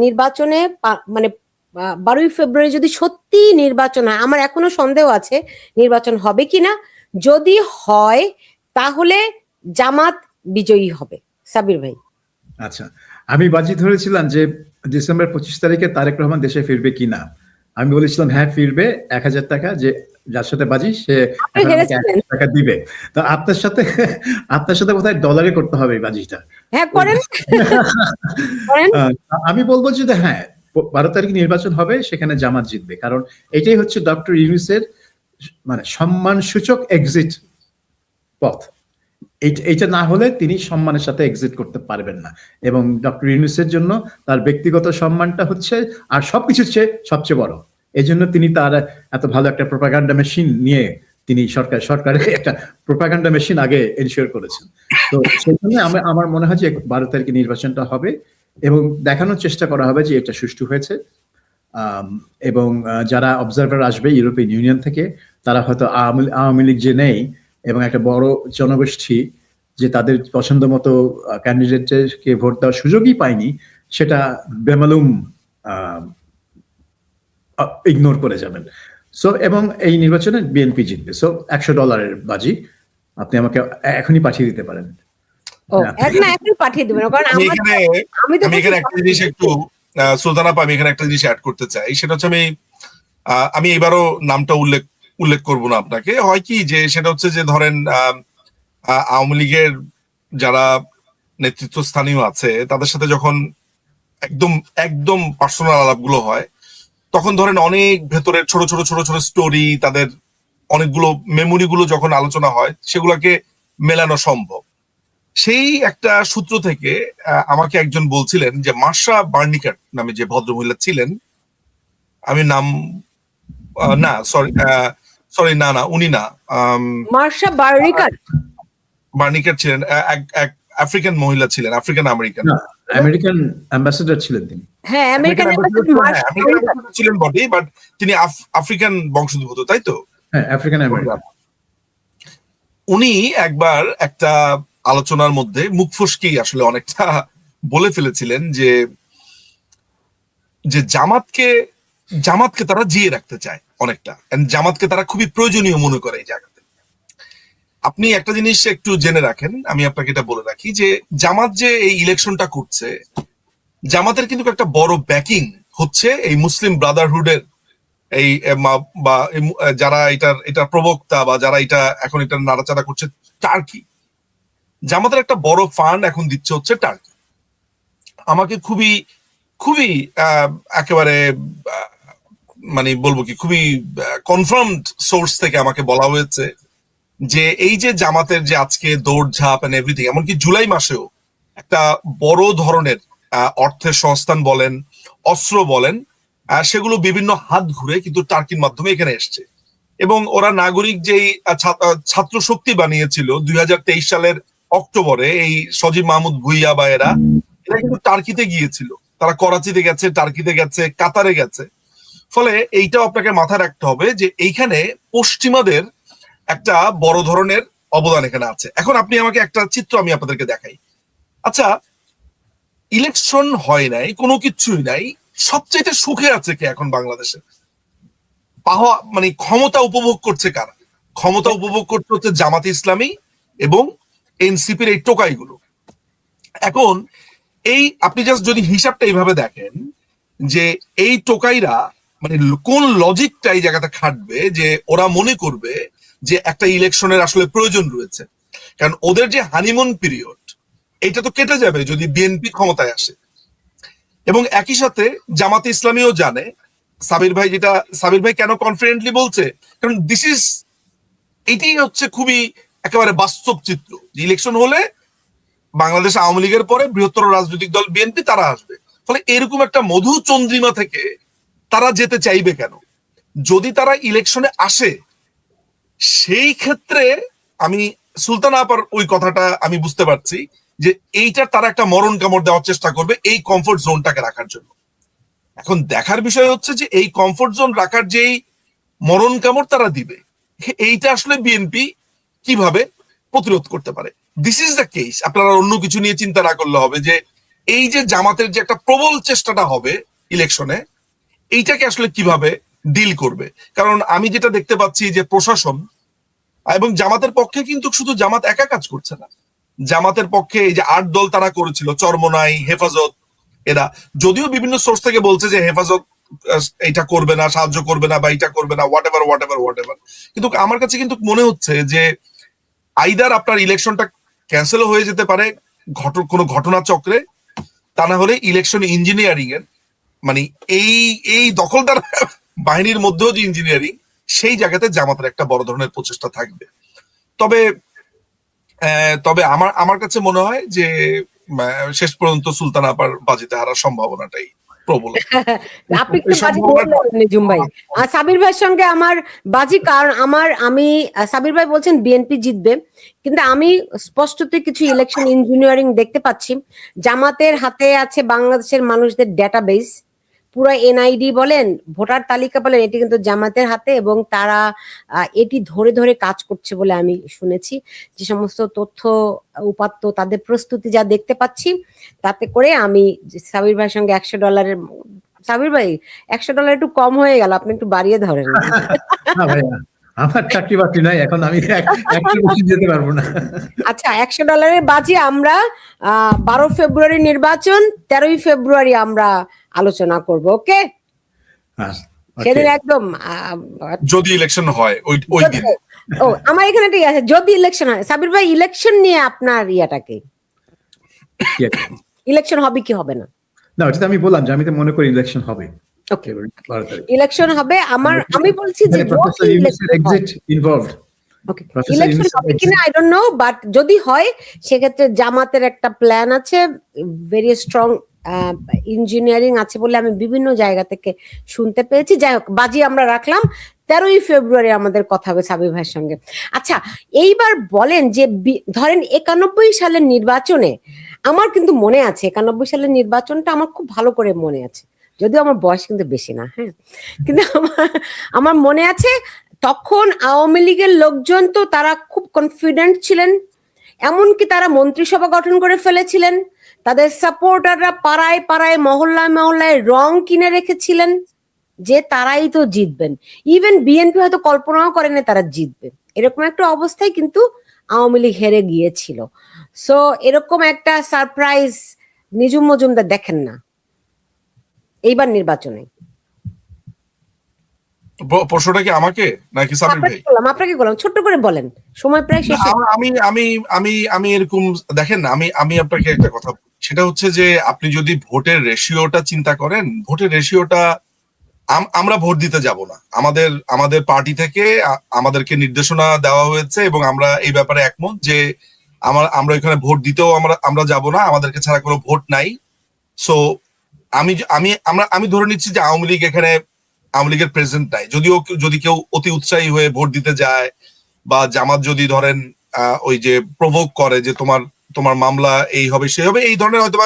নির্বাচনে মানে 12ই ফেব্রুয়ারি যদি সত্যি নির্বাচন হয়, আমার এখনো সন্দেহ আছে নির্বাচন হবে কিনা। যদি হয় তাহলে জামাত বিজয়ী হবে। সাবির ভাই? আচ্ছা, আমি বাজি ধরেছিলাম যে ডিসেম্বর 25 তারিখে তারেক রহমান দেশে ফিরবে কিনা। আমি বলেছিলাম হ্যাঁ ফিরবে, 1000 টাকা, যে যার সাথে বাজি সে 1000 টাকা দিবে। তো আপনার সাথে কোথায় ডলারে করতে হবে এই বাজিটা? হ্যাঁ করেন। আমি বলবো যে হ্যাঁ 12 তারিখ নির্বাচন হবে, সেখানে জামাত জিতবে, কারণ এটাই হচ্ছে ডক্টর ইউনূসের মানে সম্মানসূচক এক্সিট পথ। এইটা না হলে তিনি সম্মানের সাথে এক্সিট করতে পারবেন না। এবং ডক্টর ইউনূসের জন্য তার ব্যক্তিগত সম্মানটা হচ্ছে আর সবকিছুর চেয়ে সবচেয়ে বড়। এই জন্য তিনি তার এত ভালো একটা প্রোপাগান্ডা মেশিন নিয়ে তিনি সরকারের একটা প্রোপাগান্ডা মেশিন আগে এনশিওর করেছেন। তো সেই জন্য আমার মনে হয় যে 12 তারিখে নির্বাচনটা হবে এবং দেখানোর চেষ্টা করা হবে যে এটা সুষ্ঠু হয়েছে। এবং যারা অবজারভার আসবে ইউরোপিয়ান ইউনিয়ন থেকে, তারা হয়তো আওয়ামী লীগ যে নেই এবং একটা বড় জনগোষ্ঠী যে তাদের পছন্দ মতো ক্যান্ডিডেটকে ভোট দেওয়ার সুযোগই পায়নি, সেটা বেমালুম ইগনোর করে যাবেন। সো এবং এই নির্বাচনে বিএনপি জিতবে। সো $100 বাজি আপনি আমাকে এখনই পাঠিয়ে দিতে পারেন। এখনই পাঠিয়ে দেবেন, কারণ আমি এখানে একটা জিনিস একটু সুলতানা আপা, আমি এখানে একটা জিনিস অ্যাড করতে চাই। সেটা হচ্ছে আমি এবারও নামটা উল্লেখ করব না আপনাকে। হয় কি যে সেটা হচ্ছে যে ধরেন আওয়ামী লীগের যারা নেতৃত্বস্থানীয় আছে তাদের সাথে যখন একদম পার্সোনাল আলাপগুলো হয়, তখন ধরেন অনেক ভেতরের ছোট ছোট স্টোরি, তাদের অনেকগুলো মেমোরিগুলো যখন আলোচনা হয়, সেগুলোকে মেলানো সম্ভব। সেই একটা সূত্র থেকে আমাকে একজন বলছিলেন যে মার্শা বার্নিকাট নামে যে ভদ্রমহিলা ছিলেন, আমি নাম না সরি না উনি না, মার্শা বার্নিকাট ছিলেন এক আফ্রিকান মহিলা ছিলেন, আফ্রিকান আমেরিকান অ্যাম্বাসেডর ছিলেন তিনি। হ্যাঁ, আমেরিকান অ্যাম্বাসেডর ছিলেন বটে, বাট তিনি আফ্রিকান বংশোদ্ভূত, তাই তো? হ্যাঁ, আফ্রিকান আমেরিকান। উনি একবার একটা আলোচনার মধ্যে মুখ ফসকেই আসলে অনেকটা বলে ফেলেছিলেন যে জামাতকে তারা জিয়ে রাখতে চায় অনেকটা, জামাতকে তারা খুবই প্রয়োজনীয় মনে করে এই জায়গাতে। আপনি একটা জিনিস একটু জেনে রাখেন, আমি আপনাকে এটা বলে রাখি যে জামাত যে এই ইলেকশনটা করছে, জামাতের কিন্তু একটা বড় ব্যাকিং হচ্ছে এই মুসলিম ব্রাদারহুডের এই বা যারা এটার প্রবক্তা বা যারা এখন এটা নাড়াচাড়া করছে টার্কি, জামাতের একটা বড় ফান্ড এখন দিচ্ছে হচ্ছে টার্কি। আমাকে খুবই খুবই একেবারে মানে বলবো কি, খুবই কনফার্মড সোর্স থেকে আমাকে বলা হয়েছে যে এই যে জামাতের যে আজকে দৌড়ঝাঁপ এন্ড এভরিথিং, এমনকি জুলাই মাসেও একটা বড় ধরনের অর্থের সংস্থান বলেন, অস্ত্র বলেন, সেগুলো বিভিন্ন হাত ঘুরে কিন্তু টার্কির মাধ্যমে এখানে এসছে। এবং ওরা নাগরিক যেই ছাত্র শক্তি বানিয়েছিল 2023 সালের অক্টোবরে, এই সজীব মাহমুদ ভুইয়া বা এরা কিন্তু টার্কিতে গিয়েছিল, তারা করাচিতে গেছে, টার্কিতে গেছে, কাতারে গেছে। ফলে এইটাও আপনাকে মাথায় রাখতে হবে যে এইখানে পশ্চিমাদের একটা বড় ধরনের অবদান এখানে আছে। এখন আপনি আমাকে একটা চিত্র আমি আপনাদেরকে দেখাই। আচ্ছা, ইলেকশন হয় নাই, কোনো কিছুই নাই, সবচেয়ে সুখে আছে কে এখন বাংলাদেশে? মানে ক্ষমতা উপভোগ করছে কারা? ক্ষমতা উপভোগ করতে হচ্ছে জামাতে ইসলামী এবং এনসিপির এই টোকাইগুলো। এখন এই আপনি জাস্ট যদি হিসাবটা এইভাবে দেখেন যে এই টোকাইরা মানে কোন লজিকটা এই জায়গাতে খাটবে যে ওরা মনে করবে যে একটা ইলেকশনের আসলে প্রয়োজন রয়েছে, কারণ ওদের যে হানিমুন পিরিয়ড এটা তো কেটে যাবে যদি বিএনপি ক্ষমতায় আসে। এবং একই সাথে জামাতে ইসলামীও জানে, সাবির ভাই কেন কনফিডেন্টলি বলছে, কারণ এটাই হচ্ছে খুবই একেবারে বাস্তব চিত্র যে ইলেকশন হলে বাংলাদেশ আওয়ামী লীগের পরে বৃহত্তর রাজনৈতিক দল বিএনপি তারা আসবে। ফলে এরকম একটা মধু চন্দ্রিমা থেকে তারা যেতে চাইবে কেন? যদি তারা ইলেকশনে আসে, সেই ক্ষেত্রে আমি সুলতানা আপার ওই কথাটা আমি বুঝতে পারছি যে এইটার তারা একটা মরণ কামড় দেওয়ার চেষ্টা করবে এই কমফোর্ট জোনটাকে রাখার জন্য। এখন দেখার বিষয় হচ্ছে যে এই কমফোর্ট জোন রাখার যেই মরণ কামড় তারা দিবে, এইটা আসলে বিএনপি কিভাবে প্রতিরোধ করতে পারে। This is the case. আপনারা অন্য কিছু নিয়ে চিন্তা না করলে হবে যে এই যে জামাতের যে একটা প্রবল চেষ্টাটা হবে ইলেকশনে, এইটাকে আসলে কিভাবে ডিল করবে। কারণ আমি যেটা দেখতে পাচ্ছি যে প্রশাসন এবং জামাতের পক্ষে কিন্তু শুধু জামাত একা কাজ করছে না, জামাতের পক্ষে এই যে 8 দল তারা করেছিল, চরমোনাই, হেফাজত, এরা যদিও বিভিন্ন সোর্স থেকে বলছে যে হেফাজত এটা করবে না, সাহায্য করবে না, বা এটা করবে না, হোয়াট এভার, কিন্তু আমার কাছে কিন্তু মনে হচ্ছে যে আইদার আপনার ইলেকশনটা ক্যান্সেল হয়ে যেতে পারে কোনো ঘটনা চক্রে, তা না হলে ইলেকশন ইঞ্জিনিয়ারিং এর মানে এই দখলদার বাহিনীর মধ্যেও যে ইঞ্জিনিয়ারিং, সেই জায়গাতে জামাতের একটা বড় ধরনের প্রচেষ্টা থাকবে। তবে তবে আমার কাছে মনে হয় যে শেষ পর্যন্ত সুলতান আপার বাজিতে হারার সম্ভাবনাটাই প্রবল। আপনি একটু বাজি ধরলেন নিজুম ভাই। সাবির ভাইয়ের সঙ্গে আমার বাজি, কারণ আমি সাবির ভাই বলছেন বিএনপি জিতবে, কিন্তু আমি স্পষ্টতই কিছু ইলেকশন ইঞ্জিনিয়ারিং দেখতে পাচ্ছি। জামাতের হাতে আছে বাংলাদেশের মানুষদের ডেটাবেস, পুরো এনআইডি বলেন, ভোটার তালিকা বলেন, এটি কিন্তু জামাতের হাতে, এবং তারা এটি ধরে ধরে কাজ করছে বলে আমি শুনেছি। যে সমস্ত তথ্য উপাত্ত, তাদের প্রস্তুতি যা দেখতে পাচ্ছি, তাতে করে আমি সাবির ভাইয়ের সঙ্গে $100, সাবির ভাই $100 একটু কম হয়ে গেল, আপনি একটু বাড়িয়ে ধরেন। না ভাইয়া, আমার চাকরি বাকরি নাই এখন, আমি একটু বেশি যেতে পারবো না। আচ্ছা, $100 বাজি আমরা 12 ফেব্রুয়ারি নির্বাচন, 13ই ফেব্রুয়ারি আমরা আলোচনা করব। ওকে, সেদিন একদম যদি ইলেকশন হয় ওই দিন। ও আমার এখানে ঠিক আছে, যদি ইলেকশন হয়। সাবির ভাই, ইলেকশন নিয়ে আপনার ইয়াটাকে, ইলেকশন হবে কি হবে না? না, ওটা আমি বললাম যে আমি তো মনে করি ইলেকশন হবে। ওকে, ইলেকশন হবে। আমি বলছি যে ইলেকশন হবে কিনা আই ডোন্ট নো, বাট যদি হয় সেক্ষেত্রে জামাতের একটা প্ল্যান আছে, ভেরি স্ট্রং ইঞ্জিনিয়ারিং আছে বলে আমি বিভিন্ন জায়গা থেকে শুনতে পেয়েছি। যাই হোক, বাজি আমরা রাখলাম, 13ই ফেব্রুয়ারি আমাদের কথা হবে সাবির ভাইয়ের সঙ্গে। আচ্ছা, এইবার বলেন যে ধরেন 91 সালের নির্বাচনে, আমার কিন্তু মনে আছে 91 সালের নির্বাচনটা আমার খুব ভালো করে মনে আছে, যদিও আমার বয়স কিন্তু বেশি না, হ্যাঁ, কিন্তু আমার মনে আছে তখন আওয়ামী লীগের লোকজন তো তারা খুব কনফিডেন্ট ছিলেন, এমনকি তারা মন্ত্রিসভা গঠন করে ফেলেছিলেন, তাদের সাপোর্টাররা পাড়ায় পাড়ায় মহল্লায় মহল্লায় রং কিনে রেখেছিলেন যে তারাই তো জিতবেন। ইভেন বিএনপি হয়তো কল্পনাও করেনি তারা জিতবে, এরকম একটা অবস্থায় কিন্তু আওয়ামী লীগ হেরে গিয়েছিল। সো এরকম একটা সারপ্রাইজ নিজুম মজুমদার দেখেন না এইবার নির্বাচনে? প্রশ্নটা কি আমাকে নাকি সাবির ভাই? আপনাকে বললাম, ছোট্ট করে বলেন, সময় প্রায় শেষ। আমি আমি আমি আমি এরকম, দেখেন আমি আমি আপনাকে একটা কথা বলি, সেটা হচ্ছে যে আপনি যদি ভোটের রেশিওটা চিন্তা করেন, ভোটের রেশিওটা আমরা ভোট দিতে যাব না। আমাদের পার্টি থেকে আমাদেরকে নির্দেশনা দেওয়া হয়েছে এবং আমরা এই ব্যাপারে একমত যে আমরা এখানে ভোট দিতেও আমরা যাব না, আমাদেরকে ছাড়া কোনো ভোট নাই। সো আমি আমি আমরা আমি ধরে নিচ্ছি যে আওয়ামী লীগের প্রেজেন্ট নাই, যদি কেউ অতি উৎসাহী হয়ে ভোট দিতে যায় বা জামাত যদি ধরেন ওই যে প্রভোগ করে যে তোমার মামলা এই হবে সেই হবে, এই ধরনের হয়তো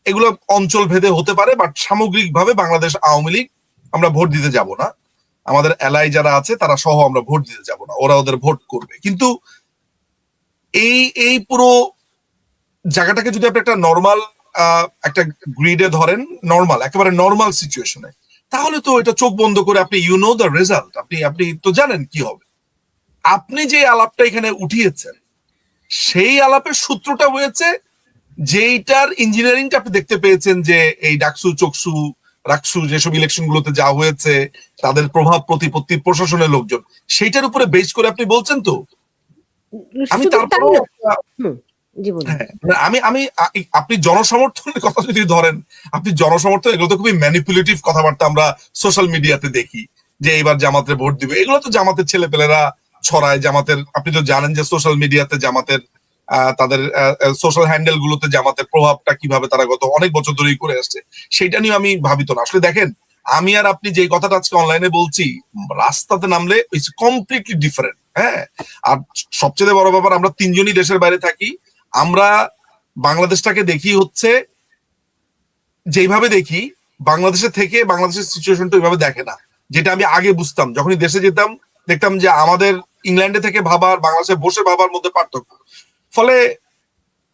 এগুলো অঞ্চল ভেদে হতে পারে, বাট সামগ্রিকভাবে বাংলাদেশ আওয়ামী লীগ আমরা ভোট দিতে যাব না, আমাদের এলাই যারা আছে তারা সহ আমরা ভোট দিতে যাব না, ওরা ওদের ভোট করবে। কিন্তু এই পুরো জায়গাটাকে যদি আপনি একটা নর্মাল একটা গ্রিডে ধরেন, একেবারে নর্মাল সিচুয়েশনে, তাহলে তো এটা চোখ বন্ধ করে আপনি দ্য রেজাল্ট, আপনি তো জানেন কি হবে। আপনি যে আলাপটা এখানে উঠিয়েছেন সেই আলাপের সূত্রটা হয়েছে যেইটার ইঞ্জিনিয়ারিংটা আপনি দেখতে পেয়েছেন, যে এই ডাকসু চকসু রাকসু যেসব ইলেকশন গুলোতে যা হয়েছে, তাদের প্রভাব প্রতিপত্তি, প্রশাসনের লোকজন, সেইটার উপরে বেস করে আপনি বলছেন। তো আমি তারপর আমি আপনি জনসমর্থনের কথা যদি ধরেন, আপনি জনসমর্থন, এগুলো তো খুবই ম্যানিপুলেটিভ কথাবার্তা আমরা সোশ্যাল মিডিয়াতে দেখি, যে এইবার জামাতের ভোট দিবে, এগুলো তো জামাতের ছেলেপেলেরা ছড়ায়। জামাতের, আপনি তো জানেন যে সোশ্যাল মিডিয়াতে জামাতের তাদের সোশ্যাল হ্যান্ডেল গুলোতে জামাতের প্রভাবটা কিভাবে তারা গত অনেক বছর ধরেই করে আসছে, সেটা নিয়ে আমি ভাবিত না। আসলে দেখেন, আমি আর আপনি যে কথাটা আজকে অনলাইনে বলছি, রাস্তাতে নামলে ইটস কমপ্লিটলি ডিফারেন্ট। হ্যাঁ, আর সবচেয়ে বড় ব্যাপার, আমরা তিনজনই দেশের বাইরে থাকি, আমরা বাংলাদেশটাকে দেখি হচ্ছে যেভাবে দেখি, বাংলাদেশে থেকে বাংলাদেশের সিচুয়েশনটা ওইভাবে দেখে না, যেটা আমি আগে বুঝতাম। যখনই দেশে যেতাম দেখতাম যে আমাদের ইংল্যান্ডে থেকে ভাবার, বাংলাদেশে বসে ভাবার মধ্যে পার্থক্য। ফলে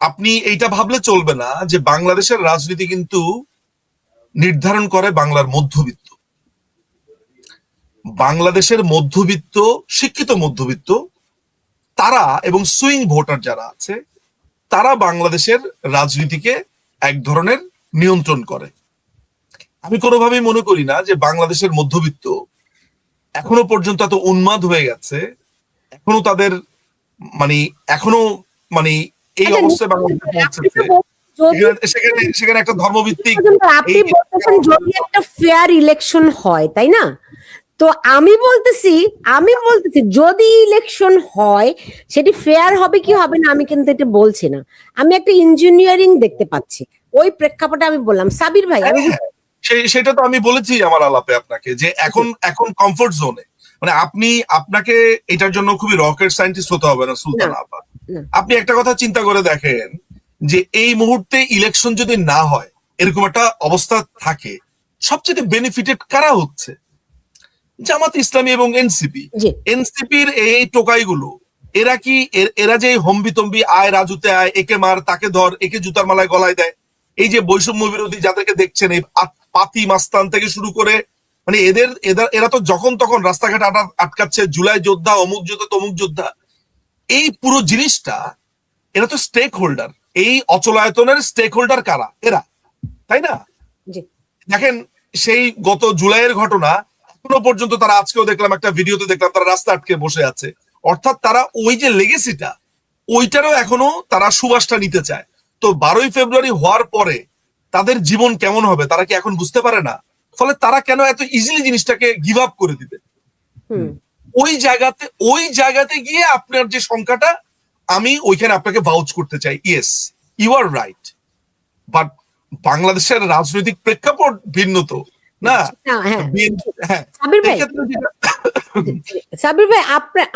আপনি এইটা ভাবলে চলবে না যে বাংলাদেশের রাজনীতি কিন্তু নির্ধারণ করে বাংলার মধ্যবিত্ত। বাংলাদেশের মধ্যবিত্ত, শিক্ষিত মধ্যবিত্ত তারা এবং সুইং ভোটার যারা আছে, তারা বাংলাদেশের রাজনীতিকে এক ধরনের নিয়ন্ত্রণ করে। আমি কোনোভাবেই মনে করি না যে বাংলাদেশের মধ্যবিত্ত এখনো পর্যন্ত এত উন্মাদ হয়ে গেছে, এখনো তাদের এখনো এই অবস্থায় বাংলাদেশে পৌঁছেছে, সেখানে একটা ধর্মভিত্তিক আপনি বলতেছেন যদি একটা ফেয়ার ইলেকশন হয়, তাই না? তো আমি বলতেছি যদি ইলেকশন হয় সেটি ফেয়ার হবে কি হবে না আমি কিন্তু এটা বলছি না, আমি একটা ইঞ্জিনিয়ারিং দেখতে পাচ্ছি, ওই প্রেক্ষাপটে আমি বললাম। সাবির ভাই, আমি সেটা তো আমি বলেছি আমার আলাপে আপনাকে, যে এখন কমফোর্ট জোনে, আপনাকে এটার জন্য খুবই রকেট সায়েন্টিস্ট হতে হবে না সুলতান আপা। আপনি একটা কথা চিন্তা করে দেখেন, যে এই মুহূর্তে ইলেকশন যদি না হয়, এরকম একটা অবস্থা থাকে, সবচেয়ে বেনিফিটেড কারা হচ্ছে? জামাত ইসলামী এবং এনসিপির এই টোকাইগুলো। এরা যে হম্বিতম্বি আয়, রাজুতে আয়, একে মার তাকে ধর, একে জুতার মালায় গলায় দেয়, এই যে বৈষম্য বিরোধী যাদেরকে দেখছেন, এই পাতি মাস্তান থেকে শুরু করে, এরা তো যখন তখন রাস্তাঘাট আটকাচ্ছে, জুলাই যোদ্ধা, অমুক যোদ্ধা, তমুক যোদ্ধা। এই পুরো জিনিসটা, এরা তো স্টেক হোল্ডার, এই অচলায়তনের স্টেক হোল্ডার কারা? এরা, তাই না? দেখেন, সেই গত জুলাইয়ের ঘটনা, এখনো পর্যন্ত তারা, আজকেও দেখলাম একটা ভিডিওতে দেখলাম, তারা রাস্তা আটকে বসে আছে। অর্থাৎ তারা ওই যে লেগেসিটা, ওইটারও এখনো তারা সুবাসটা নিতে চায়। তো 12ই ফেব্রুয়ারি হওয়ার পরে তাদের জীবন কেমন হবে তারা কি এখন বুঝতে পারে না? ফলে তারা কেন এত ইজিলি জিনিসটাকে গিভ আপ করে দিবে? ওই জায়গাতে গিয়ে আপনার যে সংখ্যাটা, আমি ওইখানে আপনাকে ভাউচ করতে চাই, yes you are right, but বাংলাদেশের রাজনৈতিক প্রেক্ষাপট ভিন্ন তো না। সাবির ভাই,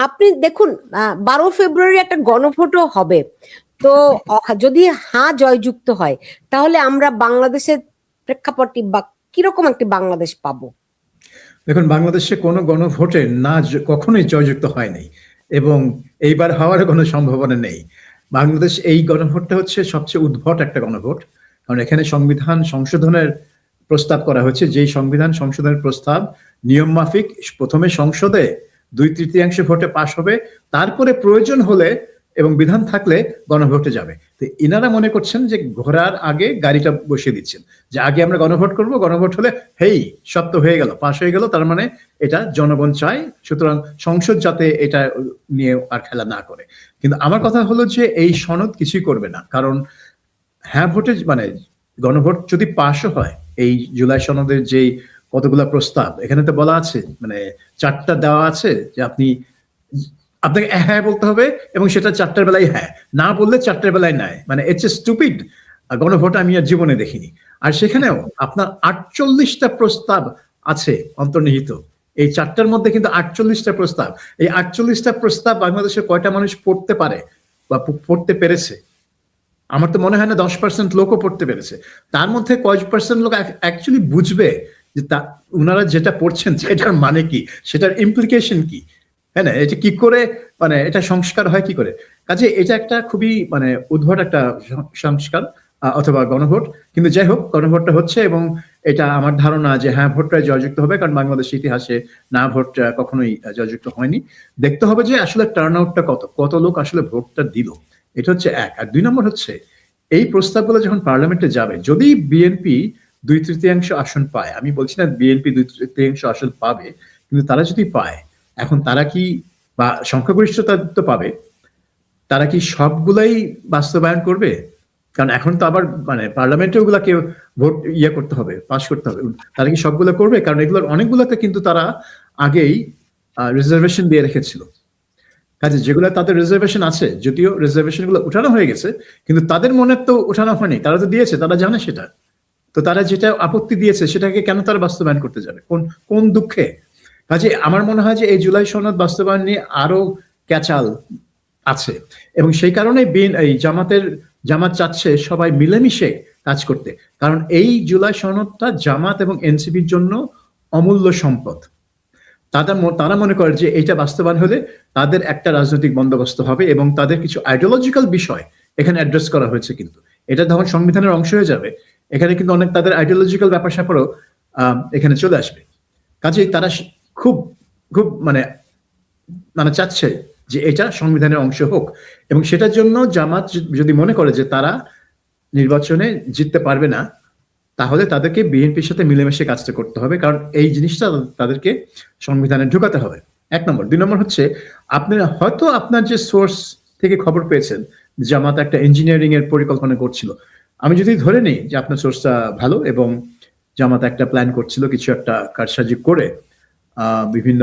আপনি দেখুন, 12 ফেব্রুয়ারি একটা গণভোটও হবে, তো যদি হ্যাঁ জয়যুক্ত হয়, তাহলে আমরা বাংলাদেশের প্রেক্ষাপটটি বা কিরকম একটি বাংলাদেশ পাবো? দেখুন, বাংলাদেশে কোনো গণভোটে কখনোই জয়যুক্ত হয়নি এবং এইবার হওয়ার কোনো সম্ভাবনা নেই। বাংলাদেশ এই গণভোটটা হচ্ছে সবচেয়ে উদ্ভট একটা গণভোট, কারণ এখানে সংবিধান সংশোধনের প্রস্তাব করা হয়েছে। যেই সংবিধান সংশোধনের প্রস্তাব নিয়ম মাফিক প্রথমে সংসদে 2/3 ভোটে পাশ হবে, তারপরে প্রয়োজন হলে এবং বিধান থাকলে গণভোটে যাবে। তো ইনারা মনে করছেন যে ঘোড়ার আগে গাড়িটা বসিয়ে দিচ্ছেন, যে আগে আমরা গণভোট করব, গণভোট হলে হেই সব তো হয়ে গেল, পাশ হয়ে গেল, তার মানে এটা জনগণ চায়, সুতরাং সংসদ যাতে এটা নিয়ে আর খেলা না করে। কিন্তু আমার কথা হলো যে এই সনদ কিছুই করবে না, কারণ হ্যাঁ ভোটে মানে গণভোট যদি পাশও হয়, এই জুলাই সনদের যেই কতগুলা প্রস্তাব এখানে তো বলা আছে, মানে 4টা দেওয়া আছে যে আপনাকে হ্যাঁ বলতে হবে, এবং সেটা 4টার বেলায় হ্যাঁ, না বললে 4টার বেলায় নাই, মানে ইটস এ স্টুপিড গণভোট আমি আর জীবনে দেখিনি। আর সেখানেও আপনার 48টা প্রস্তাব আছে অন্তর্নিহিত, এই 4টার মধ্যে কিন্তু 48টা প্রস্তাব। এই 48টা প্রস্তাব বাংলাদেশে কয়টা মানুষ পড়তে পারে বা পড়তে পেরেছে? আমার তো মনে হয় না 10% লোকও পড়তে পেরেছে। তার মধ্যে কয় % লোক অ্যাকচুয়ালি বুঝবে যে ওনারা যেটা পড়ছেন সেটার মানে কি, সেটার ইমপ্লিকেশন কি, হ্যাঁ না, এটা কি করে, মানে এটা সংস্কার হয় কি করে? কাজে এটা একটা খুবই মানে উদ্ভট একটা সংস্কার অথবা গণভোট। কিন্তু যাই হোক, গণভোটটা হচ্ছে, এবং এটা আমার ধারণা যে হ্যাঁ ভোটটাই জয়যুক্ত হবে, কারণ বাংলাদেশের ইতিহাসে না ভোট কখনোই জয়যুক্ত হয়নি। দেখতে হবে যে আসলে টার্ন আউটটা কত লোক আসলে ভোটটা দিল, এটা হচ্ছে এক। আর 2 নম্বর হচ্ছে এই প্রস্তাবগুলো যখন পার্লামেন্টে যাবে, যদি বিএনপি 2/3 আসন পায়, আমি বলছি না বিএনপি 2/3 আসন পাবে, কিন্তু তারা যদি পায়, এখন তারা কি, বা সংখ্যাগরিষ্ঠতা তো পাবে, তারা কি সবগুলাই বাস্তবায়ন করবে? কারণ এখন তো আবার মানে পার্লামেন্টে ওগুলাকে ভোট করতে হবে, পাশ করতে হবে। তারা কি সবগুলো করবে? কারণ এগুলোর অনেকগুলোতে কিন্তু তারা আগেই রিজার্ভেশন দিয়ে রেখেছিল। কাজে যেগুলো তাদের রিজার্ভেশন আছে, যদিও রিজার্ভেশন গুলো উঠানো হয়ে গেছে, কিন্তু তাদের মনে তো উঠানো হয়নি, তারা তো দিয়েছে, তারা জানে সেটা। তো তারা যেটা আপত্তি দিয়েছে সেটাকে কেন তারা বাস্তবায়ন করতে যাবে, কোন দুঃখে? কাজে আমার মনে হয় যে এই জুলাই সনদ বাস্তবায়ন নিয়ে আরো ক্যাচাল আছে, এবং সেই কারণে এই জামাত চাচ্ছে সবাই মিলেমিশে কাজ করতে, কারণ এই জুলাই সনদটা জামাত এবং এনসিপির জন্য অমূল্য সম্পদ। তারা মনে করে যে এটা বাস্তবায়ন হলে তাদের একটা রাজনৈতিক বন্দোবস্ত হবে, এবং তাদের কিছু আইডিওলজিক্যাল বিষয় এখানে অ্যাড্রেস করা হয়েছে, কিন্তু এটা যখন সংবিধানের অংশ হয়ে যাবে, এখানে কিন্তু অনেক তাদের আইডিওলজিক্যাল ব্যাপার স্যাপারও এখানে চলে আসবে। কাজেই তারা খুব খুব মানে চাচ্ছে যে এটা সংবিধানের অংশ হোক, এবং সেটার জন্য জামাত যদি মনে করে যে তারা নির্বাচনে জিততে পারবে না, তাহলে তাদেরকে বিএনপির সাথে মিলেমিশে কাজটা করতে হবে, কারণ এই জিনিসটা তাদেরকে সংবিধানে ঢুকাতে হবে। 1 নম্বর। 2 নম্বর হচ্ছে, আপনি হয়তো আপনার যে সোর্স থেকে খবর পেয়েছেন জামাত একটা ইঞ্জিনিয়ারিং এর পরিকল্পনা করছিল, আমি যদি ধরে নিই যে আপনার সোর্সটা ভালো এবং জামাত একটা প্ল্যান করছিল কিছু একটা কারসাজি করে বিভিন্ন